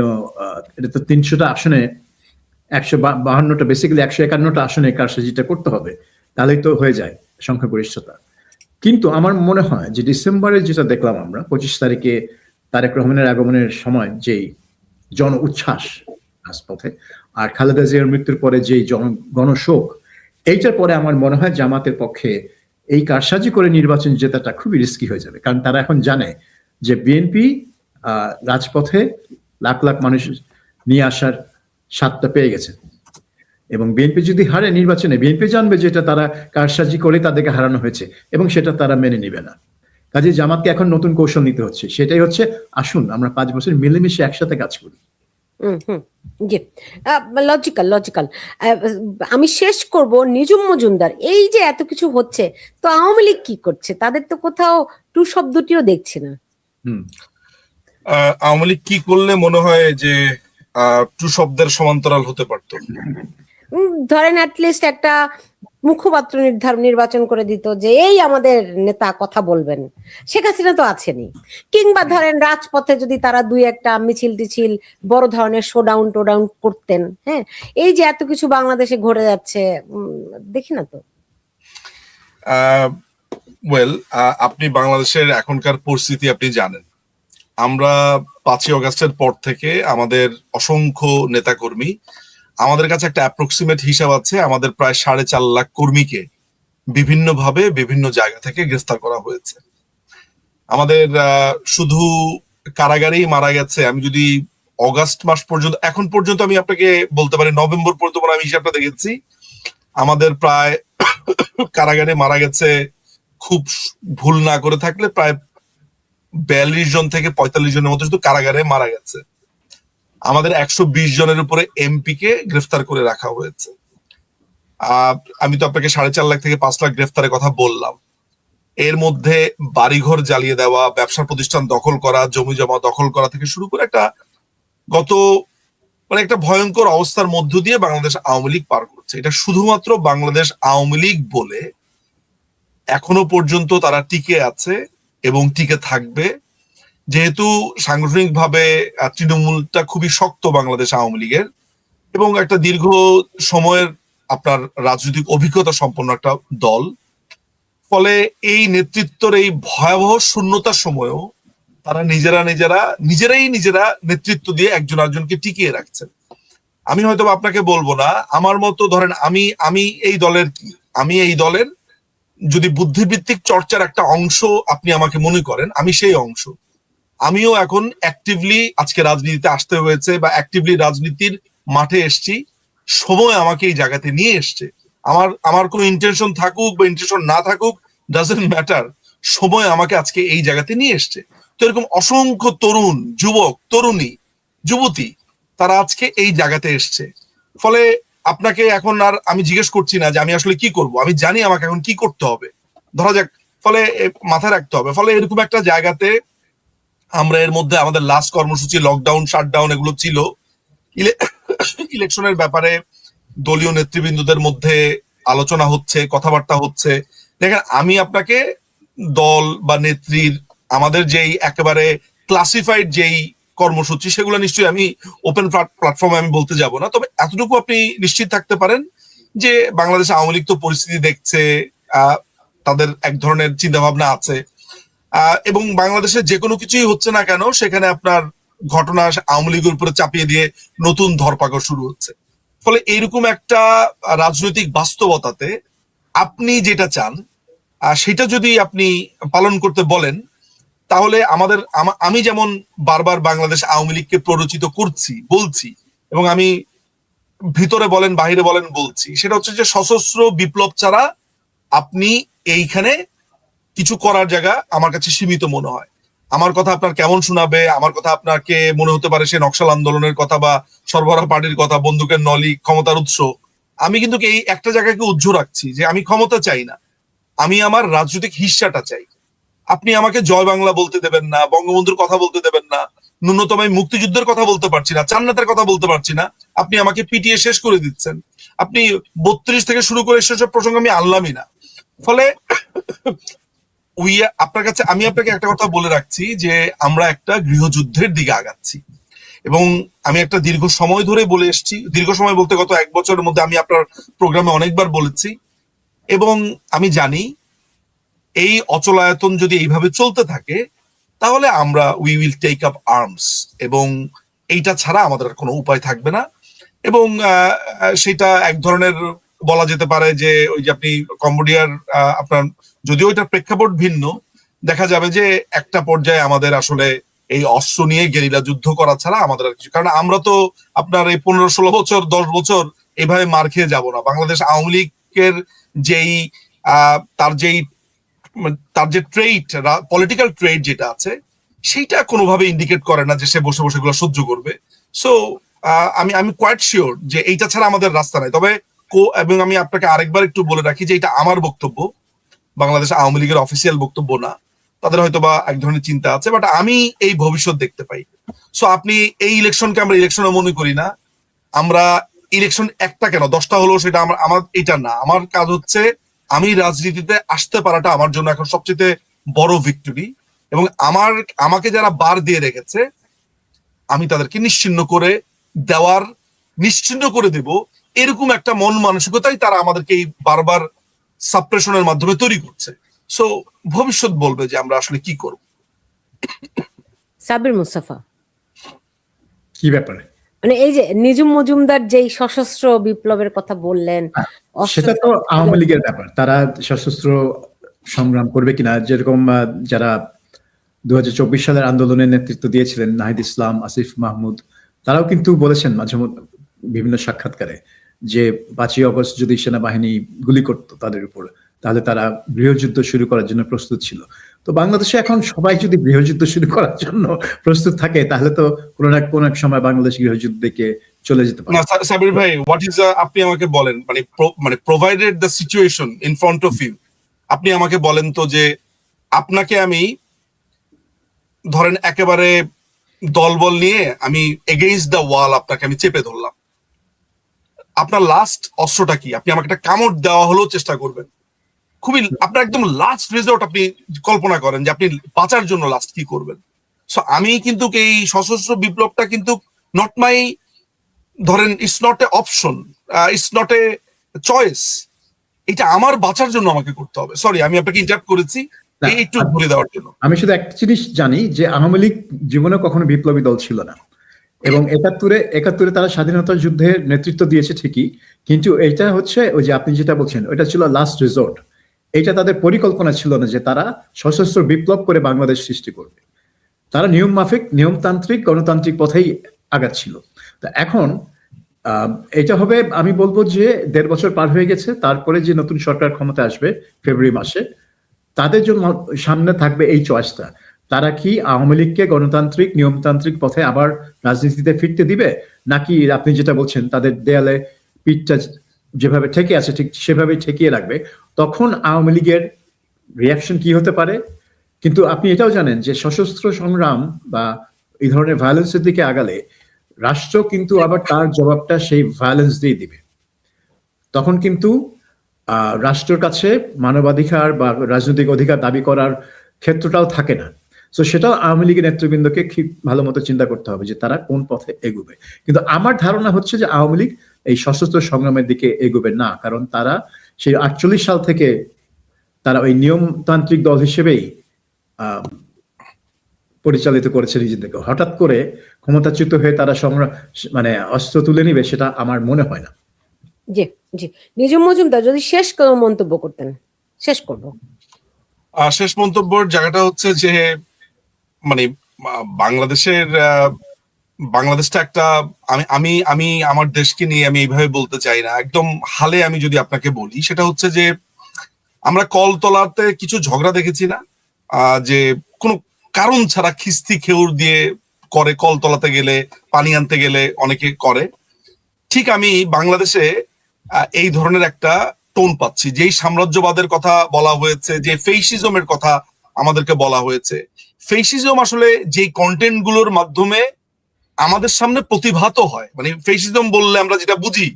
এটা তো 300টা আসনে 152টা বেসিক্যালি 151টা আসনে কারসাজিটা করতে হবে, তাহলেই তো হয়ে যায় সংখ্যাগরিষ্ঠতা। কিন্তু আমার মনে হয় যে ডিসেম্বরে যেটা দেখলাম আমরা 25 তারিখে তারেক রহমানের আগমনের সময় যেই জন উচ্ছ্বাস রাজপথে, আর খালেদা জিয়ার মৃত্যুর পরে যেই গণশোক, এইটার পরে আমার মনে হয় জামাতের পক্ষে এই কারসাজি করে নির্বাচন জেতাটা খুবই রিস্কি হয়ে যাবে, কারণ তারা এখন জানে যে বিএনপি রাজপথে লাখ লাখ মানুষ নিয়ে আসার স্বাদটা পেয়ে গেছে, এবং বিএনপি যদি হারে নির্বাচনে, বিএনপি জানবে যে এটা তারা কারসাজি করে তাদেরকে হারানো হয়েছে, এবং সেটা তারা মেনে নিবে না। কাজে জামাতকে এখন নতুন কৌশল নিতে হচ্ছে, সেটাই হচ্ছে আসুন আমরা 5 বছর মিলেমিশে একসাথে কাজ করি। জি, লজিক্যাল। আমি শেষ করব নিজুম মজুমদার, এই যে এত কিছু হচ্ছে, তো আওয়ামী লীগ কি করছে? তাদের তো কোথাও টু শব্দটিও দেখছি না। আওয়ামী লীগ কি করলে মনে হয় যে টু শব্দের সমান্তরাল হতে পারতো? ধরেন অ্যাটলিস্ট একটা মুখপাত্র নির্বাচন করে দিত যে এই আমাদের নেতা কথা বলবেন, শেখ হাসিনা তো আছেনি। কিংবা ধরেন রাজপথে যদি তারা 2-1টা মিছিল টিছিল বড় ধরনের শোডাউন টোডাউন করতেন। হ্যাঁ, এই যে এত কিছু বাংলাদেশে ঘটে যাচ্ছে, দেখি না তো। ওয়েল, আপনি বাংলাদেশের এখনকার পরিস্থিতি আপনি জানেন। আমরা 5ই অগাস্টের পর থেকে আমাদের অসংখ্য নেতাকর্মী, আমাদের কাছে একটা অ্যাপ্রক্সিমেট হিসাব আছে, আমাদের প্রায় 4.5 লাখ কর্মীকে বিভিন্নভাবে বিভিন্ন জায়গা থেকে গ্রেফতার করা হয়েছে। আমাদের শুধু কারাগারেই মারা গেছে, আমি যদি অগাস্ট মাস পর্যন্ত, এখন পর্যন্ত আমি আপনাকে বলতে পারি নভেম্বর পর্যন্ত আমি হিসাবটা দেখেছি, আমাদের প্রায় কারাগারে মারা গেছে, খুব ভুল না করে থাকলে প্রায় 42 জন থেকে 45 জনের মতো শুধু কারাগারে মারা গেছে। আমাদের 120 জনের উপরে এমপি কে গ্রেফতার করে রাখা হয়েছে। আমি তো আপনাকে 4.5 লাখ থেকে 5 লাখ গ্রেফতারের কথা বললাম। এর মধ্যে বাড়িঘর জ্বালিয়ে দেওয়া, ব্যবসা প্রতিষ্ঠান দখল করা, জমি জমা দখল করা থেকে শুরু করে একটা গত একটা ভয়ঙ্কর অবস্থার মধ্য দিয়ে বাংলাদেশ আওয়ামী লীগ পার করছে। এটা শুধুমাত্র বাংলাদেশ আওয়ামী লীগ বলে এখনো পর্যন্ত তারা টিকে আছে এবং টিকে থাকবে, যেহেতু সাংগঠনিকভাবে তৃণমূলটা খুবই শক্ত বাংলাদেশ আওয়ামী লীগের এবং একটা দীর্ঘ সময়ের আপনার রাজনৈতিক অভিজ্ঞতা সম্পন্ন একটা দল। ফলে এই নেতৃত্বের এই ভয়াবহ শূন্যতার সময়ও তারা নিজেরাই নেতৃত্ব দিয়ে একজন আরেকজনকে টিকিয়ে রাখছেন। আমি হয়তো আপনাকে বলবো না, আমার মতো ধরেন আমি এই দলের যদি বুদ্ধিবৃত্তিক চর্চার একটা অংশ আপনি আমাকে মনে করেন, আমি সেই অংশ। আমিও এখন অ্যাক্টিভলি আজকে রাজনীতিতে আসতে হয়েছে বা অ্যাক্টিভলি রাজনীতির মাঠে এসছি, সময় আমাকে এই জায়গাতে নিয়ে এসছে। আমার কোনো ইন্টেনশন থাকুক বা ইন্টেনশন না থাকুক, ডাজন্ট ম্যাটার, সময় আমাকে আজকে এই জায়গাতে নিয়ে এসছে। তো এরকম অসংখ্য তরুণ, যুবক, তরুণী, যুবতী তারা আজকে এই জায়গাতে এসছে। ফলে আপনাকে এখন আর আমি জিজ্ঞেস করছি না যে আমি আসলে কি করব, আমি জানি আমাকে এখন কি করতে হবে, ধরা যাক। ফলে মাথায় রাখতে হবে। ফলে এরকম একটা জায়গাতে আমরা এর মধ্যে আমাদের লাস্ট কর্মসূচি লকডাউন, শাটডাউন এগুলো ছিল। ইলেকশনের ব্যাপারে দলীয় নেতৃবৃন্দদের মধ্যে আলোচনা হচ্ছে, কথাবার্তা হচ্ছে। দেখেন, আমি আপনাকে দল বা নেত্রীর আমাদের যেই একেবারে ক্লাসিফাইড যেই কর্মসূচি সেগুলো নিশ্চয়ই আমি ওপেন প্ল্যাটফর্মে আমি বলতে যাব না। তবে এতটুকু আপনি নিশ্চিত থাকতে পারেন যে বাংলাদেশ আওয়ামী লীগ তো পরিস্থিতি দেখছে, তাদের এক ধরনের চিন্তা ভাবনা আছে, এবং বাংলাদেশে যে কোনো কিছুই হচ্ছে না কেন সেখানে আপনার ঘটনা আওয়ামী লীগের উপরে চাপিয়ে দিয়ে নতুন ধরপাকড় শুরু হচ্ছে। ফলে এইরকম একটা রাজনৈতিক বাস্তবতাতে আপনি যেটা চান সেটা যদি আপনি পালন করতে বলেন, তাহলে আমি যেমন বারবার বাংলাদেশ আওয়ামী লীগকে প্ররোচিত করছি, বলছি, এবং আমি ভিতরে বলেন বাহিরে বলেন বলছি, সেটা হচ্ছে যে সশস্ত্র বিপ্লব ছাড়া আপনি এইখানে কিছু করার জায়গা আমার কাছে সীমিত মনে হয়। আমার কথা আপনার কেমন শোনাবে, আমার কথা আপনাকে মনে হতে পারে সে নকশাল আন্দোলনের কথা বা সরবরাহ পার্টির কথা, বন্দুকের নলি, ক্ষমতার উৎস। আমি কিন্তু এই একটা জায়গাকে উজ্জ্ব রাখছি যে আমি ক্ষমতা চাই না, আমি আমার রাজনৈতিক হিস্সাটা চাই। আপনি আমাকে জয় বাংলা বলতে দেবেন না, বঙ্গবন্ধুর কথা বলতে দেবেন না, ন্যূনতম আমি মুক্তিযুদ্ধের কথা বলতে পারছি না, জান্নাতের কথা বলতে পারছি না, আপনি আমাকে পিটিয়ে শেষ করে দিচ্ছেন। আপনি 32 থেকে শুরু করে সেসব প্রসঙ্গ আমি আনলামই না। ফলে আপনার কাছে আমি আপনাকে একটা কথা বলে রাখছি যে আমরা একটা গৃহযুদ্ধের দিকে আগাচ্ছি, এবং আমি একটা দীর্ঘ সময় ধরে বলে এসেছি, দীর্ঘ সময় বলতে গত 1 বছরের মধ্যে আমি আপনার প্রোগ্রামে অনেকবার বলেছি, এবং আমি জানি এই অচলায়তন যদি এইভাবে চলতে থাকে তাহলে আমরা we will take up arms, এবং এইটা ছাড়া আমাদের কোনো উপায় থাকবে না। এবং সেটা এক ধরনের বলা যেতে পারে যে ওই যে আপনি কম্বোডিয়ার আপনার যদিও ওইটার প্রেক্ষাপট ভিন্ন, দেখা যাবে যে একটা পর্যায়ে আমাদের আসলে এই অস্ত্র নিয়ে গেরিলা যুদ্ধ করা ছাড়া আমাদের আর কিছু, কারণ আমরা তো আপনার এই 15-16 বছর 10 বছর এইভাবে মার খেয়ে যাব না। বাংলাদেশ আওয়ামী লীগের যেই তার যে ট্রেড, পলিটিক্যাল ট্রেড যেটা আছে, সেইটা কোনোভাবে ইন্ডিকেট করে না যে সে বসে বসে এগুলো সহ্য করবে। সো আমি কোয়াইট শিওর যে এইটা ছাড়া আমাদের রাস্তা নাই। তবে এবং আমি আপনাকে আরেকবার একটু বলে রাখি যে এটা আমার বক্তব্য, বাংলাদেশ আওয়ামী লীগের অফিসিয়াল বক্তব্য না। তাদের হয়তো বা এক ধরনের চিন্তা আছে, বাট আমি এই ভবিষ্যৎ দেখতে পাই। সো আপনি এই ইলেকশনকে আমরা ইলেকশনে মনে করি না। আমরা ইলেকশন একটা কেন 10টা হলো সেটা আমার এটা না। আমার কাজ হচ্ছে আমি রাজনীতিতে আসতে পারাটা আমার জন্য এখন সবচেয়ে বড় ভিক্টরি, এবং আমাকে যারা বার দিয়ে রেখেছে আমি তাদেরকে নিশ্চিহ্ন করে দেব এরকম একটা মন মানসিকতাই তারা আমাদেরকে এই বারবার সাপ্রেশনের মাধ্যমে তৈরি করছে। সো ভবিষ্যৎ বলবে যে আমরা আসলে কি করব। সাবির মুস্তাফা, কি ব্যাপারে? মানে এই যে নিজুম মজুমদার যেই সশস্ত্র বিপ্লবের কথা বললেন, সেটা তো আওয়ামী লীগের ব্যাপার, তারা সশস্ত্র সংগ্রাম করবে কিনা। যেরকম যারা 2024 সালের আন্দোলনের নেতৃত্ব দিয়েছিলেন, নাহিদ ইসলাম, আসিফ মাহমুদ, তারাও কিন্তু বলেছেন মাঝে মধ্যে বিভিন্ন সাক্ষাৎকারে যে 5ই অগস্ট যদি সেনাবাহিনী গুলি করতো তাদের উপর, তাহলে তারা গৃহযুদ্ধ শুরু করার জন্য প্রস্তুত ছিল। তো বাংলাদেশে এখন সবাই যদি গৃহযুদ্ধ শুরু করার জন্য প্রস্তুত থাকে, তাহলে তো কোনো না কোনো এক সময় বাংলাদেশ গৃহযুদ্ধকে চলে যেতে পারে। না সাবির ভাই, হোয়াট ইজ আপনি আমাকে বলেন, মানে provided the situation in front of you, আপনি আমাকে বলেন তো যে আপনাকে আমি ধরেন একেবারে দলবল নিয়ে আমি এগেইনস্ট দ্য ওয়াল আপনাকে আমি চেপে ধরলাম, আপনার লাস্ট অস্ত্রটা কি? আপনি আমাকে একটা কামড় দেওয়া হলেও চেষ্টা করবেন, খুবই আপনার একদম লাস্ট রেজর্ট আপনি কল্পনা করেন যে আপনি বাঁচার জন্য লাস্ট কি করবেন। সো আমি কিন্তু এই সশস্ত্র বিপ্লবটা কিন্তু নট মাই, ধরেন it's not A option, it's not a choice, এটা আমার বাঁচার জন্য আমাকে করতে হবে। সরি আমি আপনাকে ইন্টারাপ্ট করেছি একটু বলে দেওয়ার জন্য। আমি শুধু একটা জিনিস জানি যে আওয়ামী লীগ জীবনে কখনো বিপ্লবী দল ছিল না, এবং একাত্তরে তারা স্বাধীনতা যুদ্ধের নেতৃত্ব দিয়েছে ঠিকই, কিন্তু এটা হচ্ছে ওই যে আপনি যেটা বলছেন ওটা ছিল লাস্ট রিসোর্ট। এটা তাদের পরিকল্পনা ছিল না যে তারা সশস্ত্র বিপ্লব করে বাংলাদেশ সৃষ্টি করবে। তারা নিয়ম মাফিক নিয়মতান্ত্রিক গণতান্ত্রিক পথেই আগাচ্ছিল। তো এখন এটা হবে, আমি বলবো যে 1.5 বছর পার হয়ে গেছে, তারপরে যে নতুন সরকার ক্ষমতা আসবে ফেব্রুয়ারি মাসে, তাদের জন্য সামনে থাকবে এই চয়েসটা, তারা কি আওয়ামী লীগকে গণতান্ত্রিক নিয়মতান্ত্রিক পথে আবার রাজনীতিতে ফিরতে দিবে, নাকি আপনি যেটা বলছেন তাদের দেয়ালে পিঠটা যেভাবে ঠেকে আছে ঠিক সেভাবেই ঠেকিয়ে রাখবে। তখন আওয়ামী লীগের রিয়াকশন কি হতে পারে। কিন্তু আপনি এটাও জানেন যে সশস্ত্র সংগ্রাম বা এই ধরনের ভায়োলেন্সের দিকে আগালে রাষ্ট্র কিন্তু আবার তার জবাবটা সেই ভায়োলেন্স দিয়ে দিবে। তখন কিন্তু রাষ্ট্রের কাছে মানবাধিকার বা রাজনৈতিক অধিকার দাবি করার ক্ষেত্রটাও থাকে না। তো সেটাও আওয়ামী লীগের নেতৃবৃন্দকে খুব ভালো মতো চিন্তা করতে হবে যে তারা কোন পথে এগোবে। কিন্তু আমার ধারণা হচ্ছে যে আওয়ামী লীগ এই সশস্ত্র সংগ্রামের দিকে এগোবে না, কারণ তারা সেই 48 সাল থেকে তারা ওই নিয়মতান্ত্রিক দল হিসেবেই পরিচালিত করেছে নিজেদেরকে। হঠাৎ করে ক্ষমতাচ্যুত হয়ে তারা মানে অস্ত্র তুলে নিবে সেটা আমার মনে হয় না। জি জি, নিজম মজুমদার যদি শেষ কোনো মন্তব্য করতেন শেষ করব। শেষ মন্তব্যের জায়গাটা হচ্ছে যে মানে বাংলাদেশটা একটা, আমি আমি আমার দেশকে নিয়ে আমি এইভাবে বলতে চাই না, একদম হালে আমি যদি আপনাকে বলি সেটা হচ্ছে যে আমরা কলতলাতে কিছু ঝগড়া দেখেছি না, যে কোনো কারণ ছাড়া খিস্তি খেউর দিয়ে করে, কলতলাতে গেলে পানি আনতে গেলে অনেকে করে। ঠিক আমি বাংলাদেশে এই ধরনের একটা টোন পাচ্ছি, যেই সাম্রাজ্যবাদের কথা বলা হয়েছে, যে ফেসিজমের কথা আমাদেরকে বলা হয়েছে, ফেসিজম আসলে যেই কন্টেন্ট গুলোর মাধ্যমে আমাদের সামনে প্রতিভাত হয়, মানে ফেসিজম বললে আমরা যেটা বুঝি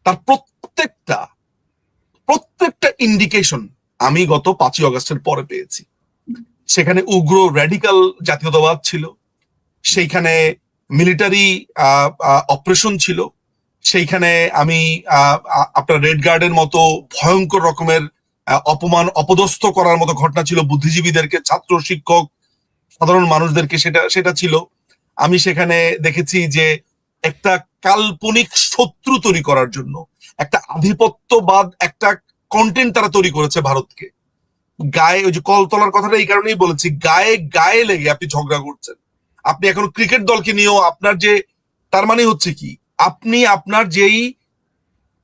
তার প্রত্যেকটা ইন্ডিকেশন আমি গত 5ই অগস্টের পরে পেয়েছি। সেখানে উগ্র র্যাডিক্যাল জাতীয়তাবাদ ছিল, সেইখানে মিলিটারি অপারেশন ছিল, সেইখানে আমি আপনার রেড গার্ডের মতো ভয়ঙ্কর রকমের অপমান অপদস্থ করার মতো ঘটনা ছিল, বুদ্ধিজীবীদেরকে, ছাত্র শিক্ষক সাধারণ মানুষদেরকে, সেটা ছিল। আমি সেখানে দেখেছি যে একটা কাল্পনিক শত্রু তৈরি করার জন্য একটা আধিপত্যবাদ একটা কন্টেন্ট তারা তৈরি করেছে ভারতকে। গায়ে, ওই যে কলতলার কথাটা এই কারণেই বলেছি, গায়ে গায়ে লেগে আপনি ঝগড়া করছেন। আপনি এখন ক্রিকেট দলকে নিয়েও আপনার যে, তার মানে হচ্ছে কি, আপনি আপনার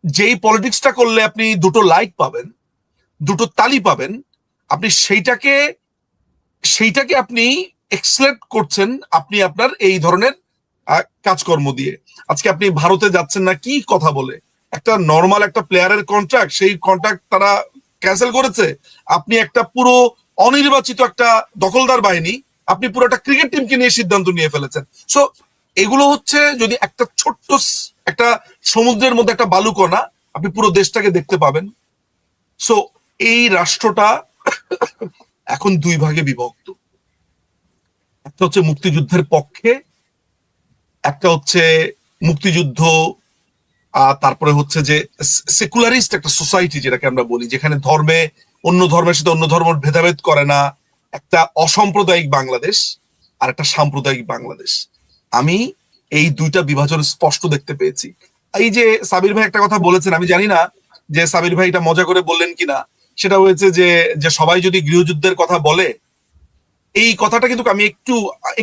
যেই পলিটিক্সটা করলে আপনি 2টো লাইক পাবেন, 2টো তালি পাবেন, আপনি সেইটাকে আপনি এক্সলেট করছেন আপনি আপনার এই ধরনের কাজকর্ম দিয়ে। আজকে আপনি ভারতে যাচ্ছেন না কি কথা বলে, একটা নর্মাল একটা প্লেয়ারের কন্ট্রাক্ট, সেই কন্ট্রাক্ট তারা ক্যান্সেল করেছে। আপনি একটা পুরো অনির্বাচিত একটা দখলদার বাহিনী, আপনি পুরো একটা ক্রিকেট টিমকে নিয়ে সিদ্ধান্ত নিয়ে ফেলেছেন। সো এগুলো হচ্ছে, যদি একটা ছোট্ট একটা সমুদ্রের মধ্যে একটা বালুকণা, আপনি পুরো দেশটাকে দেখতে পাবেন। সো এই রাষ্ট্রটা এখন 2 ভাগে বিভক্ত, একটা হচ্ছে মুক্তিযুদ্ধের পক্ষে, একটা হচ্ছে মুক্তিযুদ্ধ, তারপরে হচ্ছে যে সেকুলারিস্ট একটা সোসাইটি যেটাকে আমরা বলি, যেখানে অন্য ধর্মের সাথে অন্য ধর্ম ভেদাভেদ করে না, একটা অসাম্প্রদায়িক বাংলাদেশ আর একটা সাম্প্রদায়িক বাংলাদেশ। আমি এই 2টা বিভাজন স্পষ্ট দেখতে পেয়েছি। এই যে সাবির ভাই একটা কথা বলেছেন, আমি জানি না যে সাবির ভাই এটা মজা করে বললেন কিনা, সেটা হয়েছে যে সবাই যদি গৃহযুদ্ধের কথা বলে, এই কথাটা কিন্তু আমি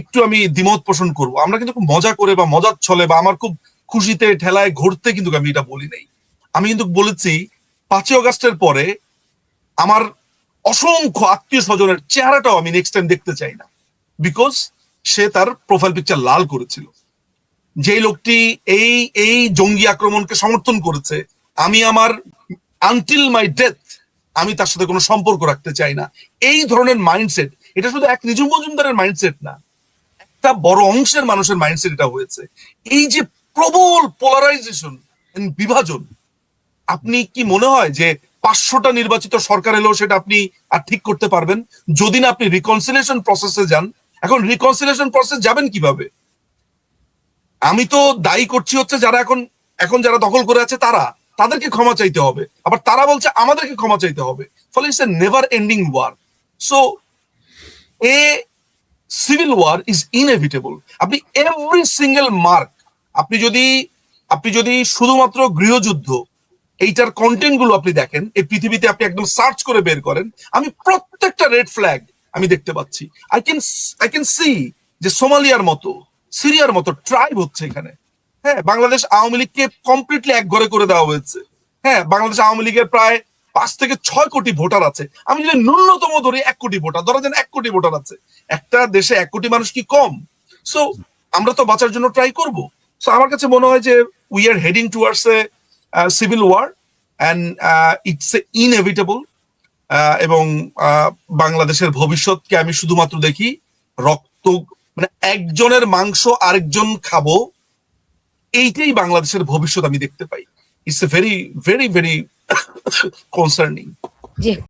একটু আমি দ্বিমত পোষণ করবো। আমরা কিন্তু খুব মজা করে বা মজার ছলে বা আমার খুব খুশিতে ঠেলায় ঘুরতে কিন্তু আমি এটা বলি নাই। আমি কিন্তু বলেছি 5ই অগস্টের পরে আমার অসংখ্য আত্মীয় স্বজনের চেহারাটাও আমি নেক্সট টাইম দেখতে চাই না, বিকজ সে তার প্রোফাইল পিকচার লাল করেছিল, যে লোকটি এই এই জঙ্গি আক্রমণকে সমর্থন করেছে, আমি আমার আনটিল মাই ডেথ আমি তার সাথে কোনো সম্পর্ক রাখতে চাই না, এই ধরনের মাইন্ডসেট, এটা শুধু এক নিজুম মজুমদারের মাইন্ডসেট না, একটা বড় অংশের মানুষের মাইন্ডসেট এটা হয়েছে। এই যে প্রবল পোলারাইজেশন, বিভাজন, আপনি কি মনে হয় যে 500টা নির্বাচিত সরকার এলেও সেটা আপনি আর ঠিক করতে পারবেন যদি না আপনি রিকনসিলিয়েশন প্রসেসে যান? এখন রিকনসিলিয়েশন প্রসেস যাবেন কিভাবে? আমি তো দায়ী করছি হচ্ছে যারা এখন যারা দখল করে আছে তাদেরকে ক্ষমা চাইতে হবে, আবার তারা বলছে আমাদেরকে ক্ষমা চাইতে হবে, ফলে it's a never ending war. So a civil war is inevitable. আপনি এভরি সিঙ্গেল মার্ক, আপনি যদি শুধুমাত্র গৃহযুদ্ধ এইটার কন্টেন্ট গুলো আপনি দেখেন, এই পৃথিবীতে আপনি একদম সার্চ করে বের করেন, আমি প্রত্যেকটা রেড ফ্ল্যাগ আমি দেখতে পাচ্ছি। আই ক্যান সি যে সোমালিয়ার মতো, সিরিয়ার মতো ট্রাইব হচ্ছে এখানে। হ্যাঁ, বাংলাদেশ আওয়ামী লীগকে কমপ্লিটলি এক ঘরে করে দেওয়া হয়েছে। হ্যাঁ, বাংলাদেশ আওয়ামী লীগের প্রায় 5 থেকে 6 কোটি ভোটার আছে। আমি যদি ন্যূনতম ধরি 1 কোটি ভোটার, ধরা যান 1 কোটি ভোটার আছে, একটা দেশে 1 কোটি মানুষ কি কম? সো আমরা তো বাঁচার জন্য ট্রাই করব। সো আমার কাছে মনে হয় যে we are heading towards a civil war and it's a inevitable. এবং বাংলাদেশের ভবিষ্যৎকে আমি শুধুমাত্র দেখি রক্ত, মানে একজনের মাংস আরেকজন খাবো, এইটাই বাংলাদেশের ভবিষ্যৎ আমি দেখতে পাই। It's a very very very concerning. G.